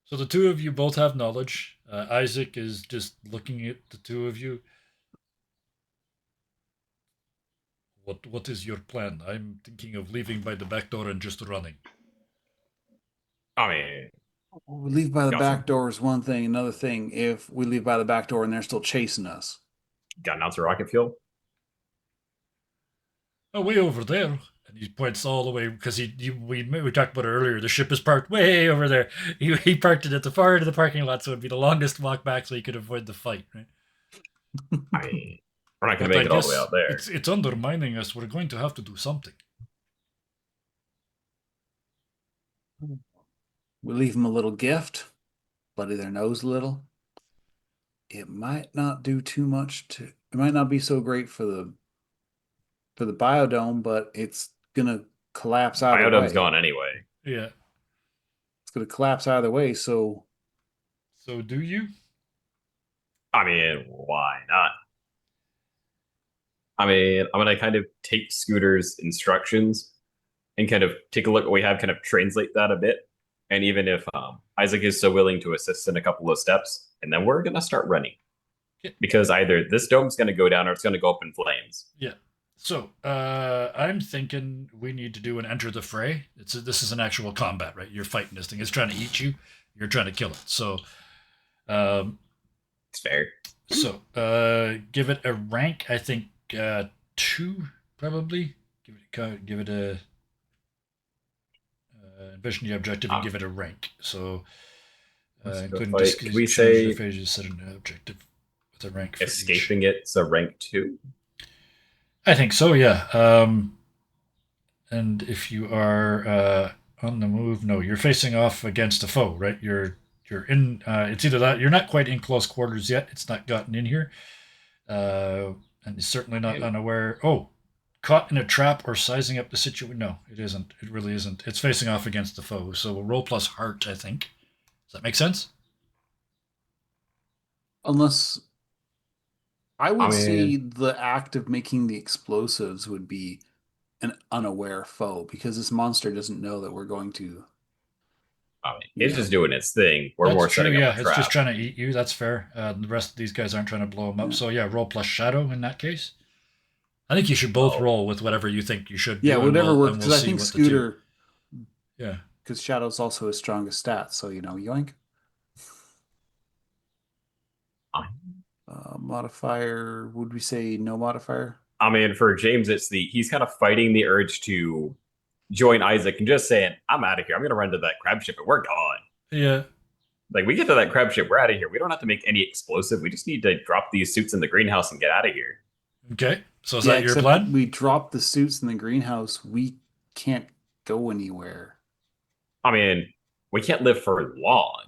So the two of you both have knowledge. Isaac is just looking at the two of you. What is your plan? I'm thinking of leaving by the back door and just running. I mean, we leave by the Gotcha. back door is one thing. Another thing, if we leave by the back door and they're still chasing us. got an ounce of rocket fuel. Oh, way over there. And he points all the way because we talked about it earlier. The ship is parked way over there. He parked it at the far end of the parking lot, so it'd be the longest walk back, so he could avoid the fight. Right? I mean, we're not going But to I make it all the guess way out there. it's undermining us. We're going to have to do something. We leave them a little gift, bloody their nose a little. It might not do too much it might not be so great for the biodome, but it's gonna collapse either Biodome's way. gone anyway. Yeah. It's gonna collapse either way, so So do you? I mean, why not? I mean, I'm going to kind of take Scooter's instructions and kind of take a look at what we have, kind of translate that a bit. And even if Isaac is so willing to assist in a couple of steps, and then we're going to start running. Yeah. Because either this dome's going to go down or it's going to go up in flames. Yeah. So I'm thinking we need to do an enter the fray. This is an actual combat, right? You're fighting this thing. It's trying to eat you. You're trying to kill it. So It's fair. So give it a rank. I think 2 probably. Give it a envision the objective and give it a rank. So including Can we say phases, set an objective with a rank for escaping each. it's a rank 2? I think so. Yeah. And if you are on the move, no, you're facing off against a foe, right? You're in. It's either that you're not quite in close quarters yet. It's not gotten in here, and it's certainly not unaware. Oh, caught in a trap or sizing up the situation. No, it isn't. It really isn't. It's facing off against the foe. So we'll roll plus heart. I think. Does that make sense? unless I would I mean- say the act of making the explosives would be an unaware foe because this monster doesn't know that we're going to. I mean, it's Yeah. just doing its thing. We're That's more true. setting Yeah, up a it's trap. just trying to eat you. That's fair. The rest of these guys aren't trying to blow them up. Yeah. So yeah, roll plus shadow in that case. I think you should both Oh. roll with whatever you think you should. Yeah, do, and whatever we'll- works. and Because we'll I see think what the two- Scooter, Yeah. because Shadow's also his strongest stat. So yoink. Modifier. Would we say no modifier? I mean, for James, it's he's kind of fighting the urge to join Isaac and just saying, "I'm out of here. I'm gonna run to that crab ship and we're gone." Yeah. Like we get to that crab ship, we're out of here. We don't have to make any explosive. We just need to drop these suits in the greenhouse and get out of here. Okay. So is Yeah, that your except plan? we drop the suits in the greenhouse. We can't go anywhere. I mean, we can't live for long,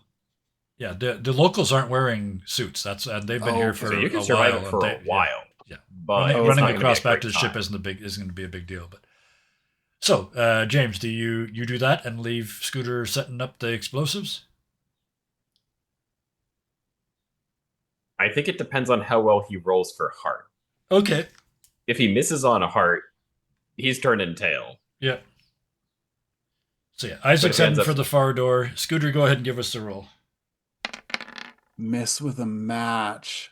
Yeah. The locals aren't wearing suits. That's they've been Oh, here okay. for so you can a survive while. it for and a while. yeah. But Oh, it's Running not going to be across a back great to the ship time. isn't going to be a big deal. But so, James, do you do that and leave Scooter setting up the explosives? I think it depends on how well he rolls for heart. Okay. If he misses on a heart, he's turning tail. Yeah. So yeah, But Isaac's if he ends heading up, for the far door. Scooter, go ahead and give us the roll. Miss with a match.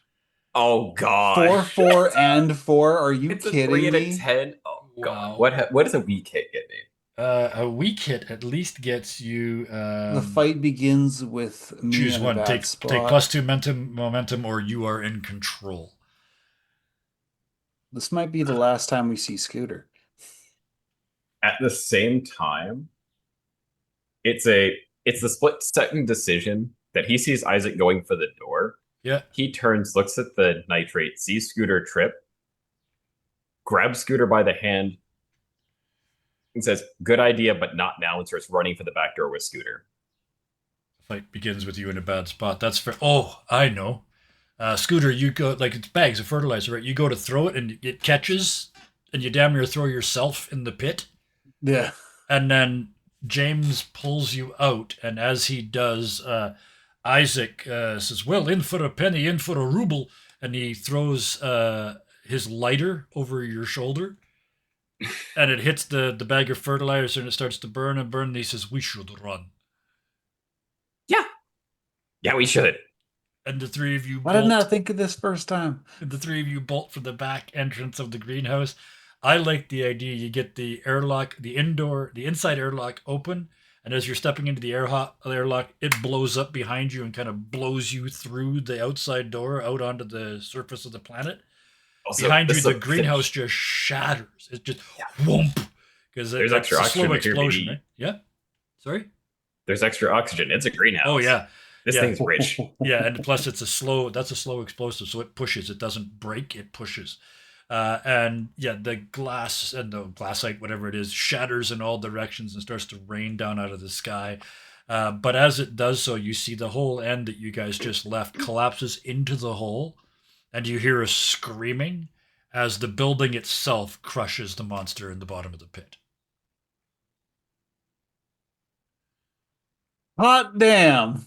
oh god, 4, 4, and 4. Are you it's a 3 kidding and a me? 10. Oh god, Wow. what does a weak hit get me? A weak hit at least gets you. The fight begins with me Choose in a one. bad Take spot. +2 momentum, or you are in control. This might be the last time we see Scooter. At the same time, it's the split second decision that he sees Isaac going for the door. Yeah. He turns, looks at the nitrate, sees Scooter trip, grabs Scooter by the hand, and says, "Good idea, but not now," and starts running for the back door with Scooter. Fight begins with you in a bad spot. That's fair. Oh, I know. Scooter, you go like it's bags of fertilizer, right? You go to throw it and it catches, and you damn near throw yourself in the pit. Yeah. And then James pulls you out, and as he does, Isaac says, "Well, in for a penny, in for a ruble," and he throws his lighter over your shoulder, and it hits the bag of fertilizer, and it starts to burn and burn. And he says, "We should run." Yeah, we should. And the three of you Why didn't I bolt. think of this first time? The three of you bolt for the back entrance of the greenhouse. I like the idea. You get the airlock, the inside airlock open, and as you're stepping into the airlock, it blows up behind you and kind of blows you through the outside door out onto the surface of the planet. Also, Behind you, this the is a greenhouse finish. just shatters. It just Yeah. whoomp because There's it's extra a oxygen slow in here, explosion, baby. right? Yeah. Sorry. There's extra oxygen. It's a greenhouse. Oh yeah. This Yeah. thing's rich. Yeah, and plus it's that's a slow explosive, so it pushes. It doesn't break, it pushes. And yeah, the glass and the glassite, whatever it is, shatters in all directions and starts to rain down out of the sky. But as it does so, you see the whole end that you guys just left collapses into the hole, and you hear a screaming as the building itself crushes the monster in the bottom of the pit. Hot damn.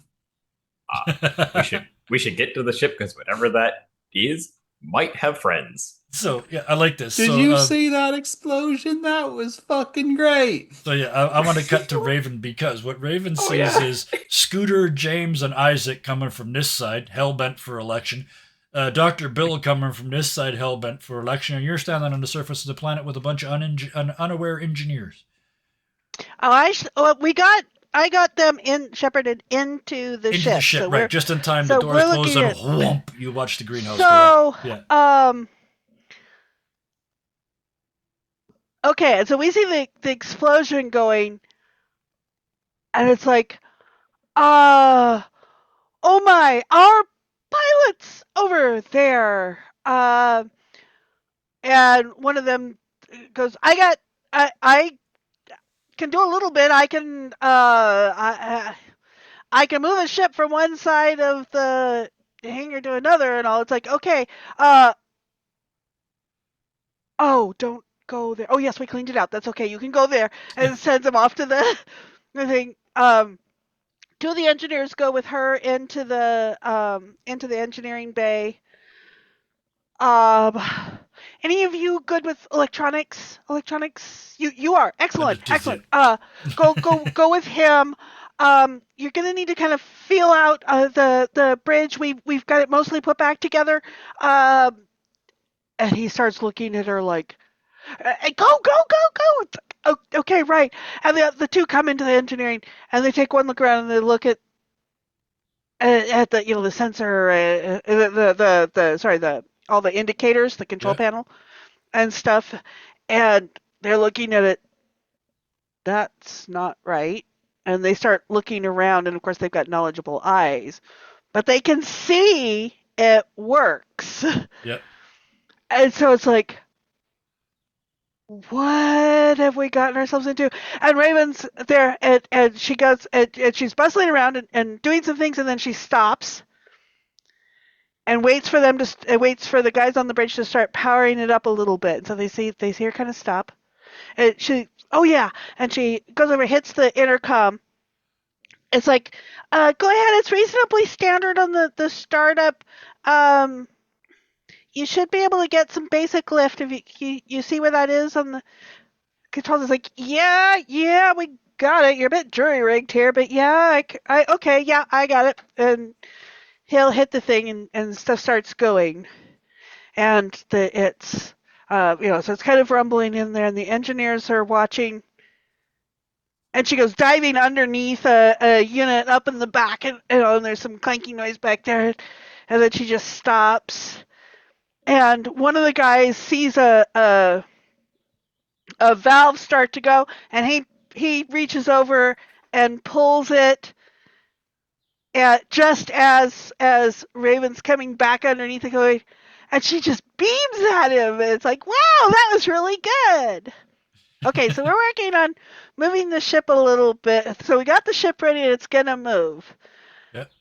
We should get to the ship because whatever that is might have friends. So yeah, I like this. Did so, you see that explosion? That was fucking great. So yeah, I want to cut to Raven because what Raven sees yeah. is Scooter, James, and Isaac coming from this side, hell bent for election. Dr. Bill coming from this side, hell bent for election, and you're standing on the surface of the planet with a bunch of unaware engineers. I got them shepherded into the Into ship. the ship, so right? Just in time, so the doors we're close looking and at- whoomp, you watch the greenhouse go up. So, Yeah. Okay, so we see the explosion going, and it's like, oh my, our pilot's over there. And one of them goes, I can do a little bit. I can move a ship from one side of the hangar to another and all. It's like, okay, oh, don't go there. Oh, yes, we cleaned it out. That's okay. You can go there. And it sends him off to the thing. Two of the engineers go with her into the engineering bay. Any of you good with electronics? You are excellent. Go with him. You're gonna need to kind of feel out the bridge. We've got it mostly put back together. And he starts looking at her like, go. Oh, okay, right. And the two come into the engineering and they take one look around and they look at the the sensor, the all the indicators, the control panel and stuff, and they're looking at it. that's not right. And they start looking around, and of course they've got knowledgeable eyes, but they can see it works. Yep. And so it's like, what have we gotten ourselves into? And Raven's there, and she goes, and she's bustling around and doing some things, and then she stops and waits for waits for the guys on the bridge to start powering it up a little bit. And so they see her kind of stop, and oh yeah, and she goes over, hits the intercom. It's like, go ahead. It's reasonably standard on the startup. You should be able to get some basic lift if you see where that is on the controls. Is like, yeah, we got it. You're a bit jury rigged here, but yeah, okay, yeah, I got it. And he'll hit the thing, and stuff starts going, and it's so it's kind of rumbling in there, and the engineers are watching. And she goes diving underneath a unit up in the back, and there's some clanking noise back there, and then she just stops. And one of the guys sees a valve start to go, and he reaches over and pulls it, just as Raven's coming back underneath it, going, and she just beams at him. And it's like, wow, that was really good. Okay, so we're working on moving the ship a little bit. So we got the ship ready, and it's gonna move. Yep.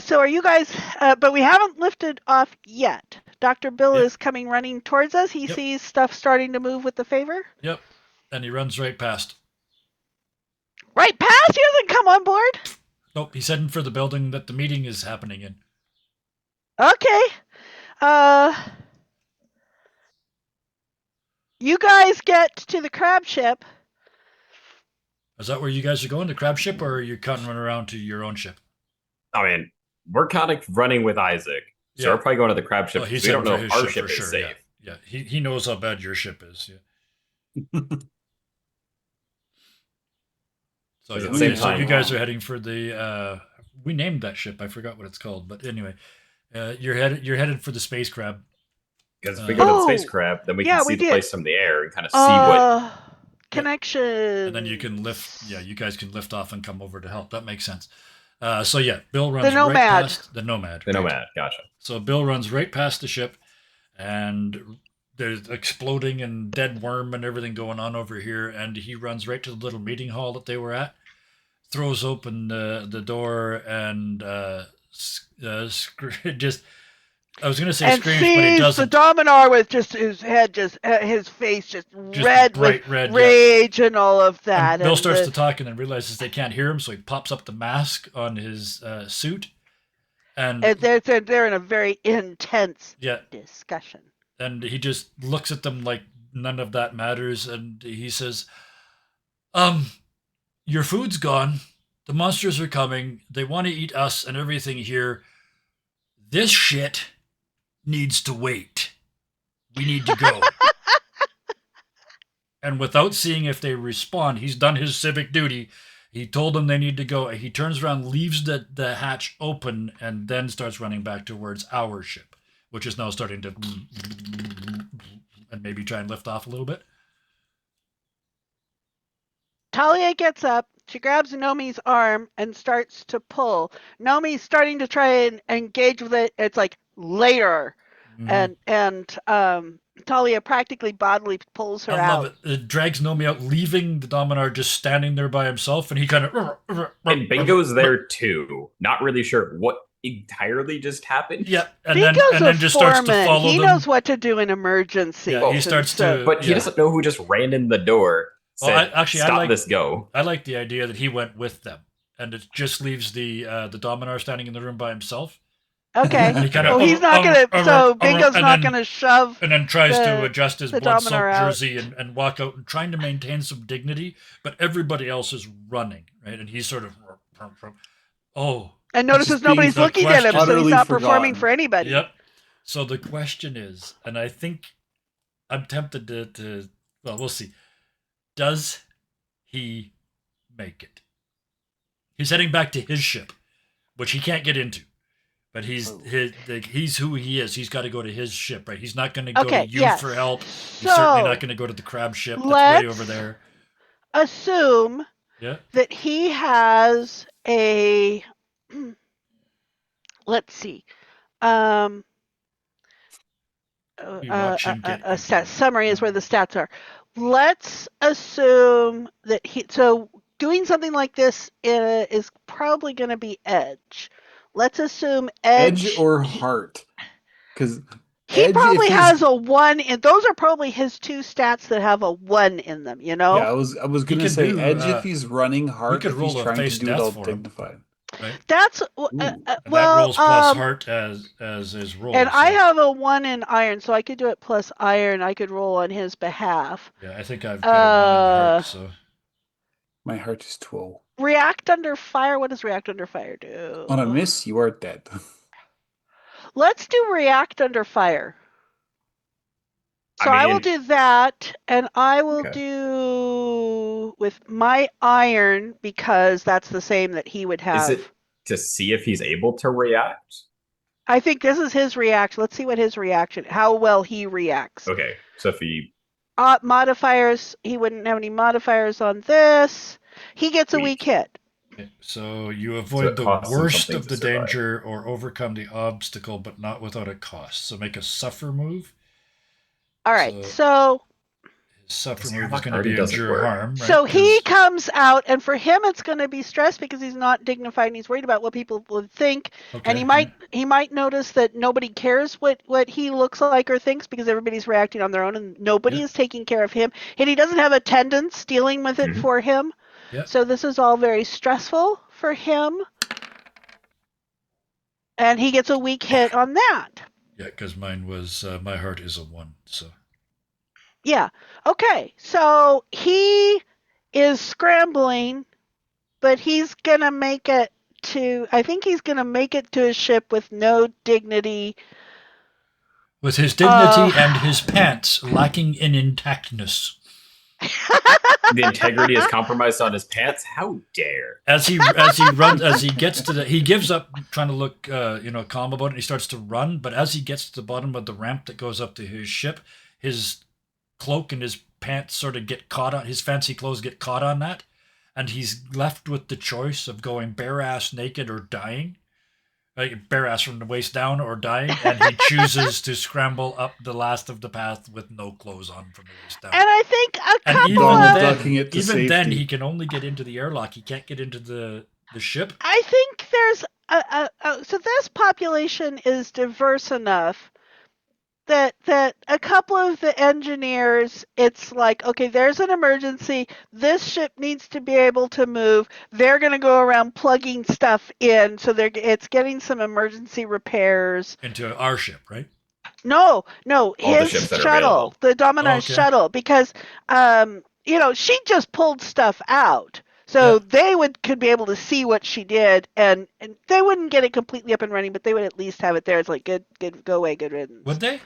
So are you guys? But we haven't lifted off yet. Dr. Bill Yep. is coming running towards us. He sees stuff starting to move with the favor. Yep. And he runs right past. Right past? He doesn't come on board? Nope, he's heading for the building that the meeting is happening in. Okay. You guys get to the crab ship. Is that where you guys are going, the crab ship, or are you cutting around to your own ship? I mean, we're kind of running with Isaac, so we're probably going to the crab ship. Well, he's we don't know heading if for our his ship for is sure, safe. Yeah, he knows how bad your ship is. Yeah. So, At yeah, the same so time, you guys are heading for the. We named that ship. I forgot what it's called, but anyway, you're headed for the space crab. Because if we go to the space crab, then we can see we the did. place from the air and kind of see what. Connection. And then you can lift. Yeah, you guys can lift off and come over to help. That makes sense. So yeah, Bill runs right past the Nomad. The Nomad, gotcha. So Bill runs right past the ship, and there's exploding and dead worm and everything going on over here, and he runs right to the little meeting hall that they were at, throws open the door, and just. I was going to say screams, but he doesn't. The Dominar with just his head, his face just red with rage and all of that. And Bill starts to talk and then realizes they can't hear him, so he pops up the mask on his suit. And they're in a very intense discussion. And he just looks at them like none of that matters, and he says, your food's gone. The monsters are coming. They want to eat us and everything here. This shit needs to wait. We need to go. And without seeing if they respond, he's done his civic duty. He told them they need to go. He turns around, leaves the hatch open, and then starts running back towards our ship, which is now starting to and maybe try and lift off a little bit. Talia gets up. She grabs Nomi's arm and starts to pull. Nomi's starting to try and engage with it. It's like later. Mm-hmm. And Talia practically bodily pulls her out. I love it. It drags Nomi out, leaving the Dominar just standing there by himself, and he kind of... And Bingo's there too. Not really sure what entirely just happened. Yeah, and then just starts to follow them. He knows what to do in emergency. Yeah, he starts to... But he doesn't know who just ran in the door. Said, stop this, go. I like the idea that he went with them, and it just leaves the Dominar standing in the room by himself. Okay. He's not gonna. So Bingo's not gonna shove. And then tries to adjust his blood-soaked jersey and walk out, and trying to maintain some dignity, but everybody else is running, right? And he's sort of and notices nobody's looking at him, so he's not performing for anybody. Yep. So the question is, and I think I'm tempted to well, we'll see. Does he make it? He's heading back to his ship, which he can't get into. But he's who he is. He's got to go to his ship, right? He's not going to go to you for help. He's certainly not going to go to the crab ship that's way over there. assume Yeah. that he has a let's see. Um, We watch him get a stat eaten. summary is where the stats are. Let's assume that doing something like this is probably going to be edge. Let's assume Edge edge. or heart? Because He edge, if probably he's has a 1 and those are probably his 2 stats that have a 1 in them, you know? yeah, I was He gonna can say do, edge if he's running, we heart could if he's roll a trying to face do it death all for him, dignified. right? That's Ooh. And that well, rolls plus heart as his roll. and I so- have a 1 in iron, so I could do it plus iron. I could roll on his behalf. Yeah, I think I've got a 1 in heart, so. My heart is 12. React under fire. What does react under fire On a do? miss, you are dead. Let's do react under fire. So I will mean- do that, and I will Okay. do with my iron because that's the same that he would have. Is it to see if he's able to react? I think this is his reaction. Let's see what his reaction, how well he reacts. Okay, so if he Modifiers, he wouldn't have any modifiers on this. He gets a weak hit. Okay, so you So avoid it the costs him worst something of to the survive. danger or overcome the obstacle, but not without a cost. So make a suffer move. All right, So- so His suffer His move is airlock going to already be doesn't endure work. harm, right? so he 'Cause- comes out, and for him it's going to be stressed because he's not dignified and he's worried about what people would think. okay, And he might notice that nobody cares what he looks like or thinks because everybody's reacting on their own and nobody Yeah. is taking care of him. And he doesn't have attendants dealing with it Mhm. for him. Yeah. So this is all very stressful for him. And he gets a weak hit on that. Yeah, because mine was my heart is a 1. So Yeah. Okay. So he is scrambling, but he's going to make it I think he's going to make it to his ship with no dignity. with his dignity and his pants lacking in intactness. the integrity is compromised on his pants, how dare? As he runs, as he gets to he gives up trying to look calm about it, and he starts to run, but as he gets to the bottom of the ramp that goes up to his ship, his cloak and his pants sort of get caught on, his fancy clothes get caught on that, and he's left with the choice of going bare ass naked or dying, like bare ass from the waist down or dying, and he chooses to scramble up the last of the path with no clothes on from the waist down. And I think a And couple even Donald of ducking it to even then, safety. he can only get into the airlock. He can't get into the ship. I think there's so this population is diverse enough that a couple of the engineers, it's like, okay, there's an emergency. This ship needs to be able to move. They're going to go around plugging stuff in, so it's getting some emergency repairs. Into our ship, right? No, All the his ships that are shuttle, available. the Dominar Okay. shuttle, because she just pulled stuff out. So Yeah. they could be able to see what she did, and they wouldn't get it completely up and running, but they would at least have it there. It's like good, go away, good riddance. Would they?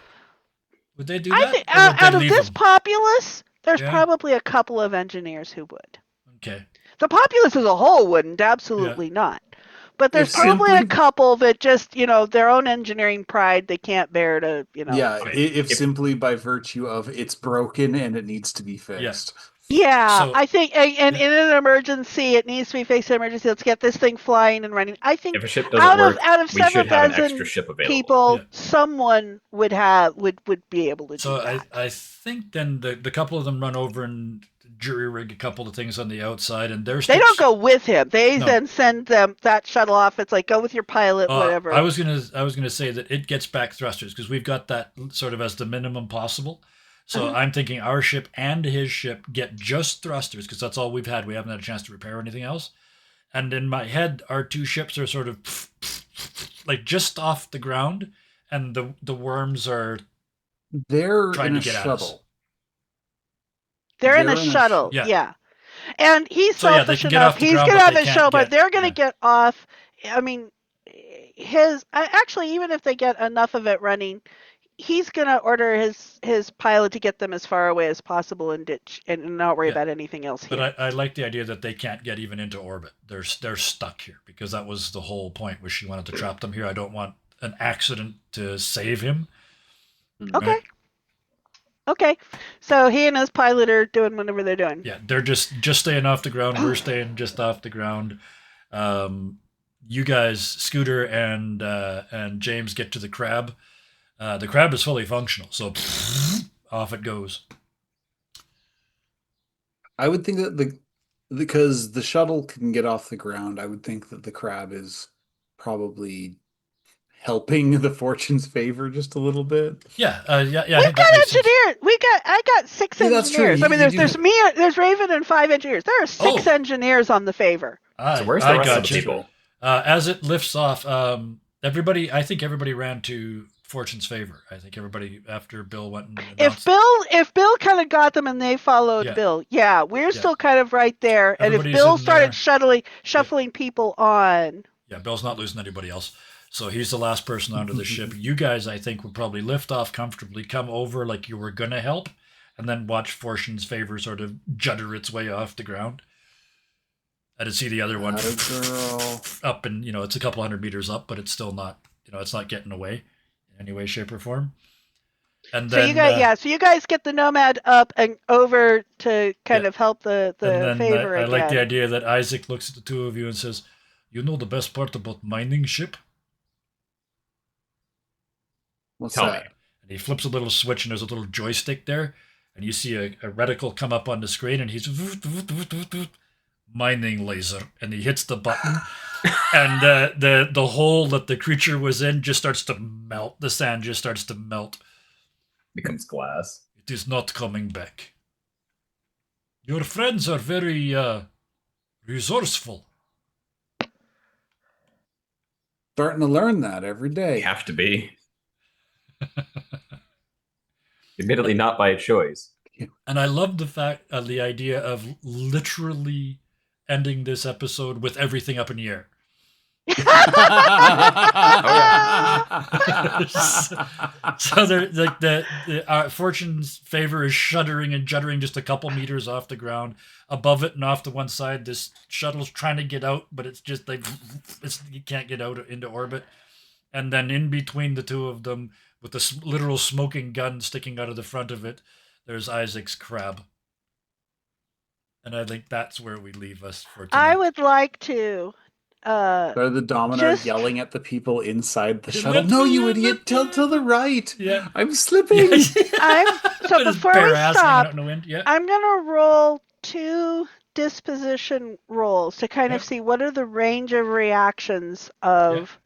Would they do I that? think Or would they out of leave this them? populace, there's Yeah. probably a couple of engineers who would. Okay. The populace as a whole wouldn't, absolutely not. But there's If probably a simply- couple that just, their own engineering pride, they can't bear to, Yeah, Okay. if If- simply by virtue of it's broken and it needs to be fixed. Yeah, So- I think, and in an emergency, it needs to be faced in emergency. Let's get this thing flying and running. I think If a ship doesn't work, out of we should have an 7,000 extra ship available. people, Yeah. someone would be able to So do that. I think then the couple of them run over and jury rig a couple of things on the outside, and there's They don't go with him. They No. then send them that shuttle off. It's like, go with your pilot, whatever. I was gonna say that it gets back thrusters because we've got that sort of as the minimum possible. So Uh-huh. I'm thinking our ship and his ship get just thrusters because that's all we've had. We haven't had a chance to repair anything else. And in my head, our two ships are sort of like just off the ground, and the worms are They're Trying in to a get at us. shuttle. They're in a they're in a shuttle. sh- yeah. Yeah. And he's So, yeah, they selfish can get enough. off the He's ground, going but to have they his can't shuttle, but get- they're going to yeah. get off. I mean, actually, even if they get enough of it running, he's going to order his pilot to get them as far away as possible and ditch and not worry Yeah. about anything else here. But I like the idea that they can't get even into orbit. They're stuck here because that was the whole point. Was she wanted to trap them here? I don't want an accident to save him. Okay. Right? Okay. So he and his pilot are doing whatever they're doing. Yeah, they're just staying off the ground. We're staying just off the ground. You guys, Scooter and James, get to the crab. The crab is fully functional, so off it goes. I would think that because the shuttle can get off the ground, I would think that the crab is probably helping the Fortune's favor just a little bit. Yeah, yeah. I We've think that got makes sense. engineers. I got 6 Yeah, that's true. engineers. I mean, You there's do- me, there's Raven, and 5 engineers. There are 6 Oh. engineers on the favor. So where's the rest of the people? As it lifts off, I think everybody ran to Fortune's favor. I think everybody after Bill went and announced. If Bill kind of got them and they followed Yeah. Bill, yeah, we're still kind of right there. And if Everybody's Bill in started there. shuffling people on, Yeah, Bill's not losing anybody else. So he's the last person onto the ship. You guys, I think, would probably lift off comfortably, come over like you were going to help, and then watch Fortune's favor sort of judder its way off the ground. And to see the other one Girl. up, and it's a couple 100 meters up, but it's still not, it's not getting away in any way, shape, or form. And so then, you guys get the Nomad up and over to kind of help the and then favor I again. like the idea that Isaac looks at the two of you and says, "You know the best part about mining ship?" What's Tell that? me. And he flips a little switch, and there's a little joystick there, and you see a reticle come up on the screen, and he's mining laser, and he hits the button, and the hole that the creature was in just starts to melt. The sand just starts to melt. Becomes glass. It is not coming back. Your friends are very resourceful. Starting to learn that every They day. have to be. Admittedly, not by choice. And I love the idea of literally ending this episode with everything up in the air. So they're like the Fortune's favor is shuddering and juddering just a couple meters off the ground. Above it and off to one side, this shuttle's trying to get out, but it's just like you can't get out into orbit. And then in between the two of them, with the literal smoking gun sticking out of the front of it, there's Isaac's crab. And I think that's where we leave us for tonight. I would like to. Are the Dominar Just- yelling at the people inside the Let shuttle? me No, you in, idiot! To the right. Yeah. I'm slipping. So With his before bare we ass hanging stop, out in the wind. Yeah. I'm gonna roll 2 disposition rolls to kind of Yep. see what are the range of reactions of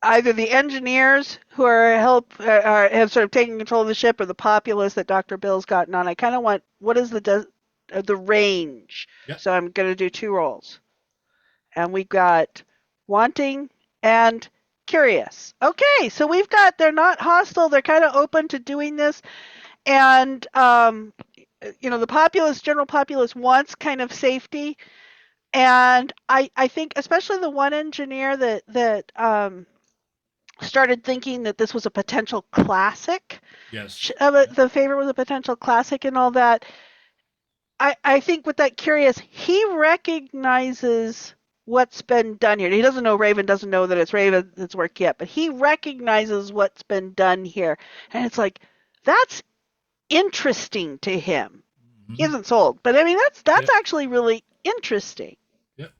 either the engineers who are have sort of taken control of the ship, or the populace that Dr. Bill's gotten on. I kind of want what is the range. Yep. So I'm gonna do 2 rolls, and we got wanting and curious. Okay, so they're not hostile. They're kind of open to doing this, and the general populace wants kind of safety, and I think especially the one engineer that started thinking that this was a potential classic. Yes. The favor was a potential classic and all that. I think with that curious, he recognizes what's been done here. He doesn't know, Raven doesn't know that it's Raven's work yet, but he recognizes what's been done here. And it's like, that's interesting to him. Mhm. He isn't sold, but I mean, that's actually really interesting. Yep.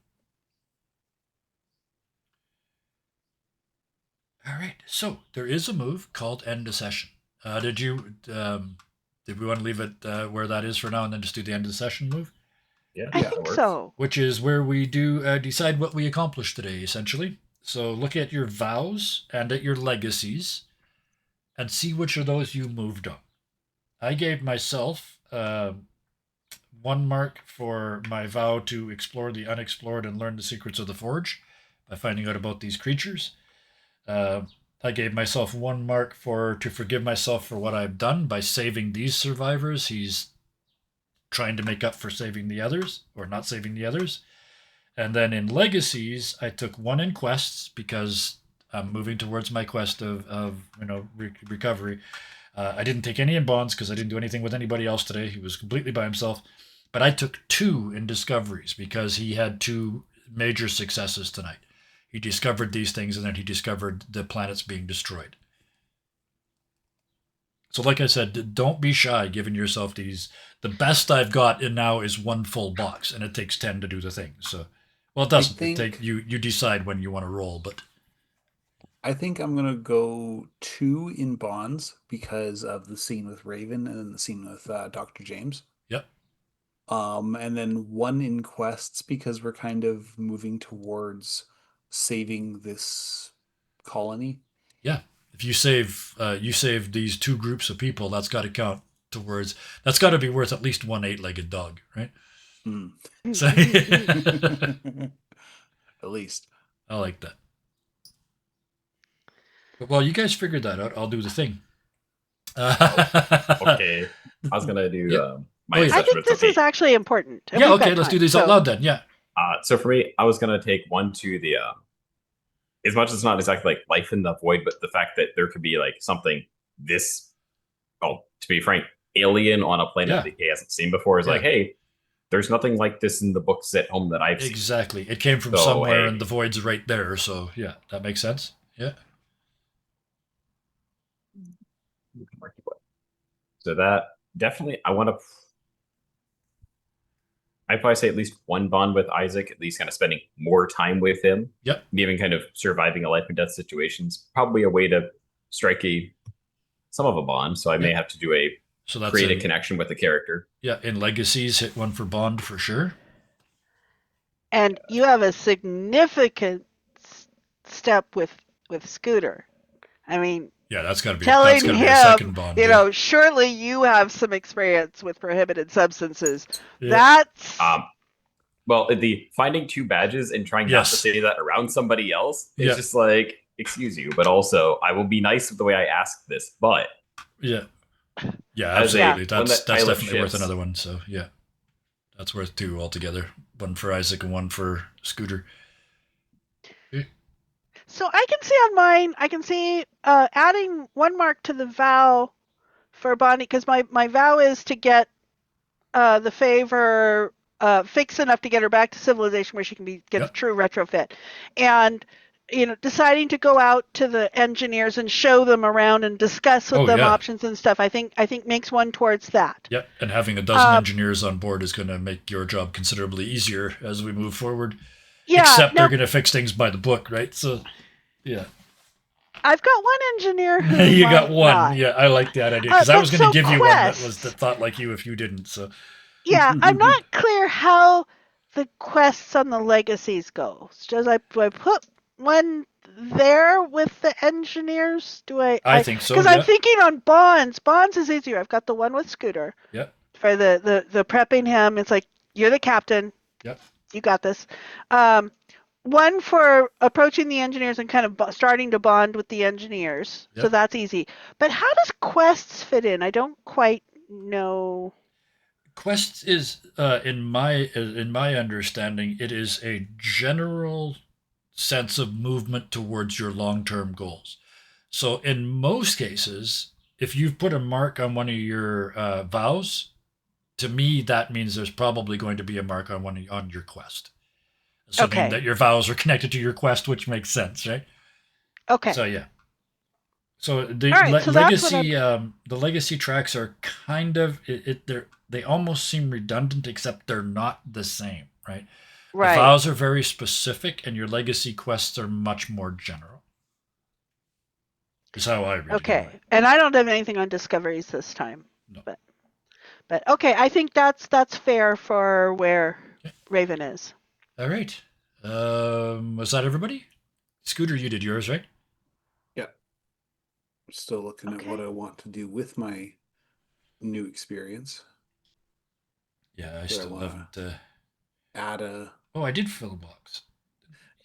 All right. So there is a move called end of session. Did we want to leave it where that is for now and then just do the end of the session move? Yeah, I that think works. so. Which is where we do decide what we accomplished today, essentially. So look at your vows and at your legacies and see which of those you moved on. I gave myself 1 mark for my vow to explore the unexplored and learn the secrets of the Forge by finding out about these creatures. I gave myself 1 mark to forgive myself for what I've done by saving these survivors. He's trying to make up for saving the others, or not saving the others. And then in legacies, I took 1 in quests because I'm moving towards my quest of recovery. I didn't take any in bonds because I didn't do anything with anybody else today. He was completely by himself. But I took 2 in discoveries because he had 2 major successes tonight. He discovered these things, and then he discovered the planets being destroyed. So, like I said, don't be shy giving yourself these. The best I've got in now is one full box, and it takes 10 to do the thing. So, well, it I doesn't. It think take you. You decide when you want to roll, but I think I'm gonna go 2 in Bonds because of the scene with Raven and then the scene with Dr. James. yep, And then 1 in Quests because we're kind of moving towards saving this colony. yeah. If you save these 2 groups of people, that's got to count towards. That's got to be worth at least one 8-legged dog, right? Mm. So, At least. I like that. But while you guys figured that out, I'll do the thing. Okay. I was gonna do Yep. my Oh, yeah. I think assessments. this Okay. is actually important. and Yeah, we've got okay, let's do time, these out so- loud then. Yeah. So for me, I was gonna take 1 to the as much as it's not exactly like life in the void, but the fact that there could be like something this, well, to be frank, alien on a planet Yeah. that he hasn't seen before is like, Yeah. hey, there's nothing like this in the books at home that I've seen. Exactly. It came from So, somewhere hey. and the void's right there. So, yeah, that makes sense. Yeah. So that definitely, I want to. I'd probably say at least 1 bond with Isaac, at least kind of spending more time with him. Yep. Even kind of surviving a life and death situations. Probably a way to strike some of a bond. So I may Yep. have to do So that's create a in, connection with the character. yeah, in Legacies, hit 1 for Bond for sure. And you have a significant step with Scooter. I mean, Yeah, that's got to be telling that's got to be a him, second Bond. you yeah. know, surely you have some experience with prohibited substances. Yeah. That's Well, the finding 2 badges and trying not Yes. to say that around somebody else is Yeah. just like, excuse you, but also I will be nice with the way I ask this, but Yeah. Yeah, As a- absolutely. when That's that pilot definitely worth ships- another one. So, yeah. That's worth 2 altogether. 1 for Isaac and 1 for Scooter. so I can see on mine. I can see adding 1 mark to the vow for Bonnie because my vow is to get the favor fixed enough to get her back to civilization where she can get a Yep. true retrofit, and deciding to go out to the engineers and show them around and discuss with Oh, them yeah. options and stuff. I think makes 1 towards that. Yep. And having a dozen Um, engineers on board is going to make your job considerably easier as we move forward. Yeah. Except now, they're going to fix things by the book, right? So, yeah. I've got 1 engineer who You might got 1. not. Yeah, I like that idea because I but was going to so give you one that was quests. that thought like you if you didn't. So, Yeah, I'm not clear how the quests on the legacies go. Do I put 1 there with the engineers? Do I? I think so. Because Yeah. I'm thinking on Bonds. Bonds is easier. I've got the 1 with Scooter Yep. for the prepping him. It's like you're the captain. Yep. You got this. 1 for approaching the engineers and kind of starting to bond with the engineers. So Yep. that's easy. But how does quests fit in? I don't quite know. Quests is in my understanding, it is a general sense of movement towards your long-term goals. So in most cases, if you've put a mark on one of your vows, to me that means there's probably going to be a mark on your quest. Assuming Okay. that your vows are connected to your quest, which makes sense, right? Okay. So yeah. So the All right, so that's what legacy the legacy tracks are kind of they almost seem redundant, except they're not the same, right? Right. The vows are very specific, and your legacy quests are much more general. Is how I read it. Okay. anyway. And I don't have anything on discoveries this time. No. But okay, I think that's fair for where Okay. Raven is. All right. Was that everybody? Scooter, you did yours, right? Still looking at what I want to do with my new experience. Yeah, I I still wanna- haven't. Add a Oh, I did fill a box.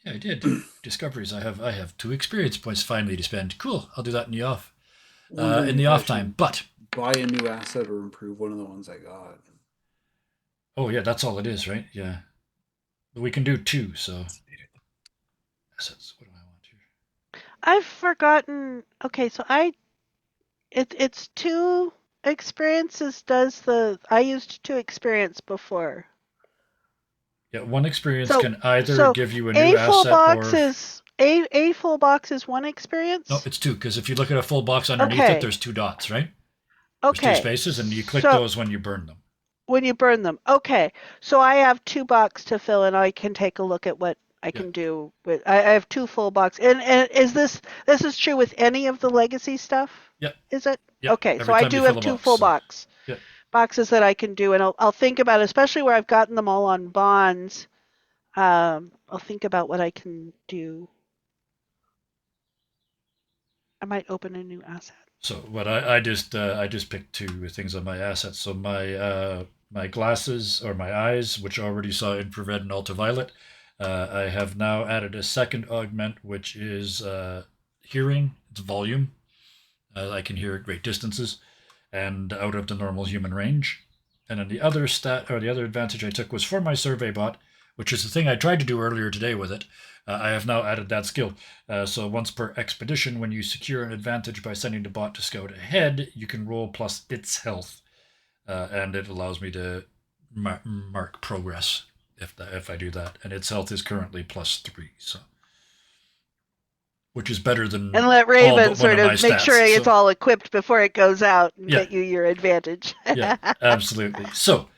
Yeah, I did. Discoveries. I have 2 experience points finally to spend. Cool. I'll do that in the off wondering if I time. should But buy a new asset or improve one of the ones I got. oh yeah, that's all it is, right? Yeah. But we can do 2. So assets. What do I want here? I've forgotten. Okay, so it's 2 experiences. I used 2 experience before. Yeah, 1 experience So- can either so give you a new A full asset box or is a full box is 1 experience. no, it's 2 because if you look at a full box underneath Okay. it, there's 2 dots, right? There's two Okay. spaces, and you click So those when you burn them. when you burn them. Okay. So I have 2 boxes to fill, and I can take a look at what I Yeah. can do with. I have 2 full boxes, and is this is true with any of the legacy stuff? Yep. Is it? Yep. Okay. So Every I time do you fill have a 2 box. full So. Yep. boxes that I can do, and I'll think about it, especially where I've gotten them all on bonds. I'll think about what I can do. I might open a new asset. So what I just picked 2 things on my assets. So my glasses or my eyes, which already saw infrared and ultraviolet. I have now added a second augment, which is hearing. It's volume. I can hear at great distances and out of the normal human range. And then the other stat or the other advantage I took was for my survey bot, which is the thing I tried to do earlier today with it. I have now added that skill. So once per expedition, when you secure an advantage by sending the bot to scout ahead, you can roll plus its health, and it allows me to mark progress if I do that. And its health is currently +3, so which is better than And let all Raven but one sort of my of make stats. sure it's So, all equipped before it goes out and Yeah. get you your advantage. yeah, absolutely. So,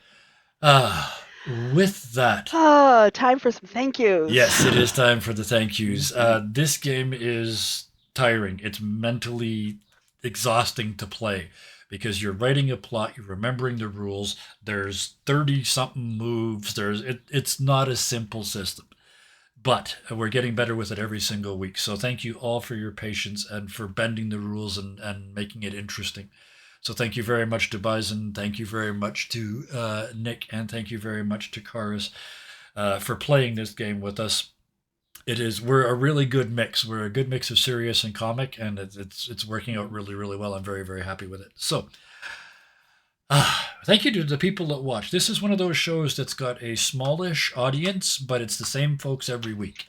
with that, Oh, time for some thank yous. yes, it is time for the thank yous. This game is tiring. It's mentally exhausting to play because you're writing a plot, you're remembering the rules. There's 30 something moves. It's not a simple system. But we're getting better with it every single week. So thank you all for your patience and for bending the rules and making it interesting. So thank you very much to Bison. Thank you very much to Nick. And thank you very much to Karis for playing this game with us. We're a really good mix. We're a good mix of serious and comic, and it's working out really, really well. I'm very, very happy with it. So thank you to the people that watch. This is one of those shows that's got a smallish audience, but it's the same folks every week.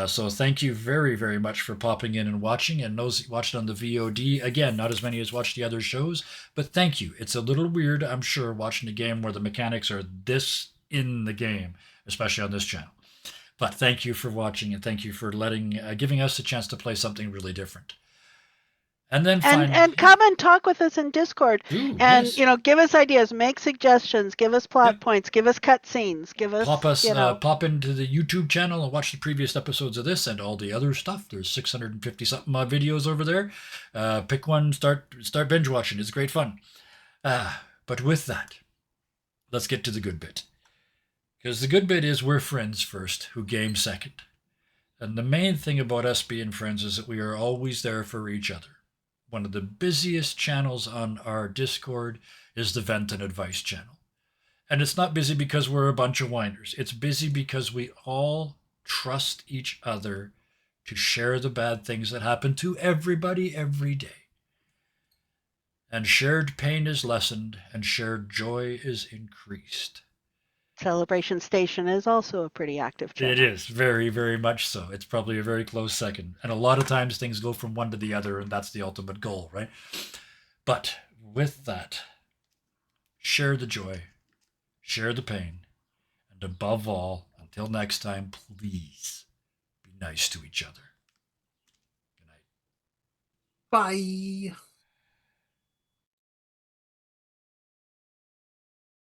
So thank you very, very much for popping in and watching. And those that watched on the VOD, again, not as many as watched the other shows, but thank you. It's a little weird, I'm sure, watching a game where the mechanics are this in the game, especially on this channel. But thank you for watching, and thank you for giving us a chance to play something really different. And then and come and talk with us in Discord. Ooh, And yes. give us ideas, make suggestions, give us plot Yep. points, give us cutscenes, give us pop into the YouTube channel and watch the previous episodes of this and all the other stuff. There's 650 something odd videos over there. Pick one, start binge watching. It's great fun. But with that, let's get to the good bit. Because the good bit is we're friends first, who game second. And the main thing about us being friends is that we are always there for each other. One of the busiest channels on our Discord is the Vent and Advice channel. And it's not busy because we're a bunch of whiners. It's busy because we all trust each other to share the bad things that happen to everybody every day. And shared pain is lessened and shared joy is increased. Celebration Station is also a pretty active channel. It is, very, very much so. It's probably a very close second. And a lot of times things go from one to the other, and that's the ultimate goal, right? But with that, share the joy, share the pain, and above all, until next time, please be nice to each other. Good night. Bye.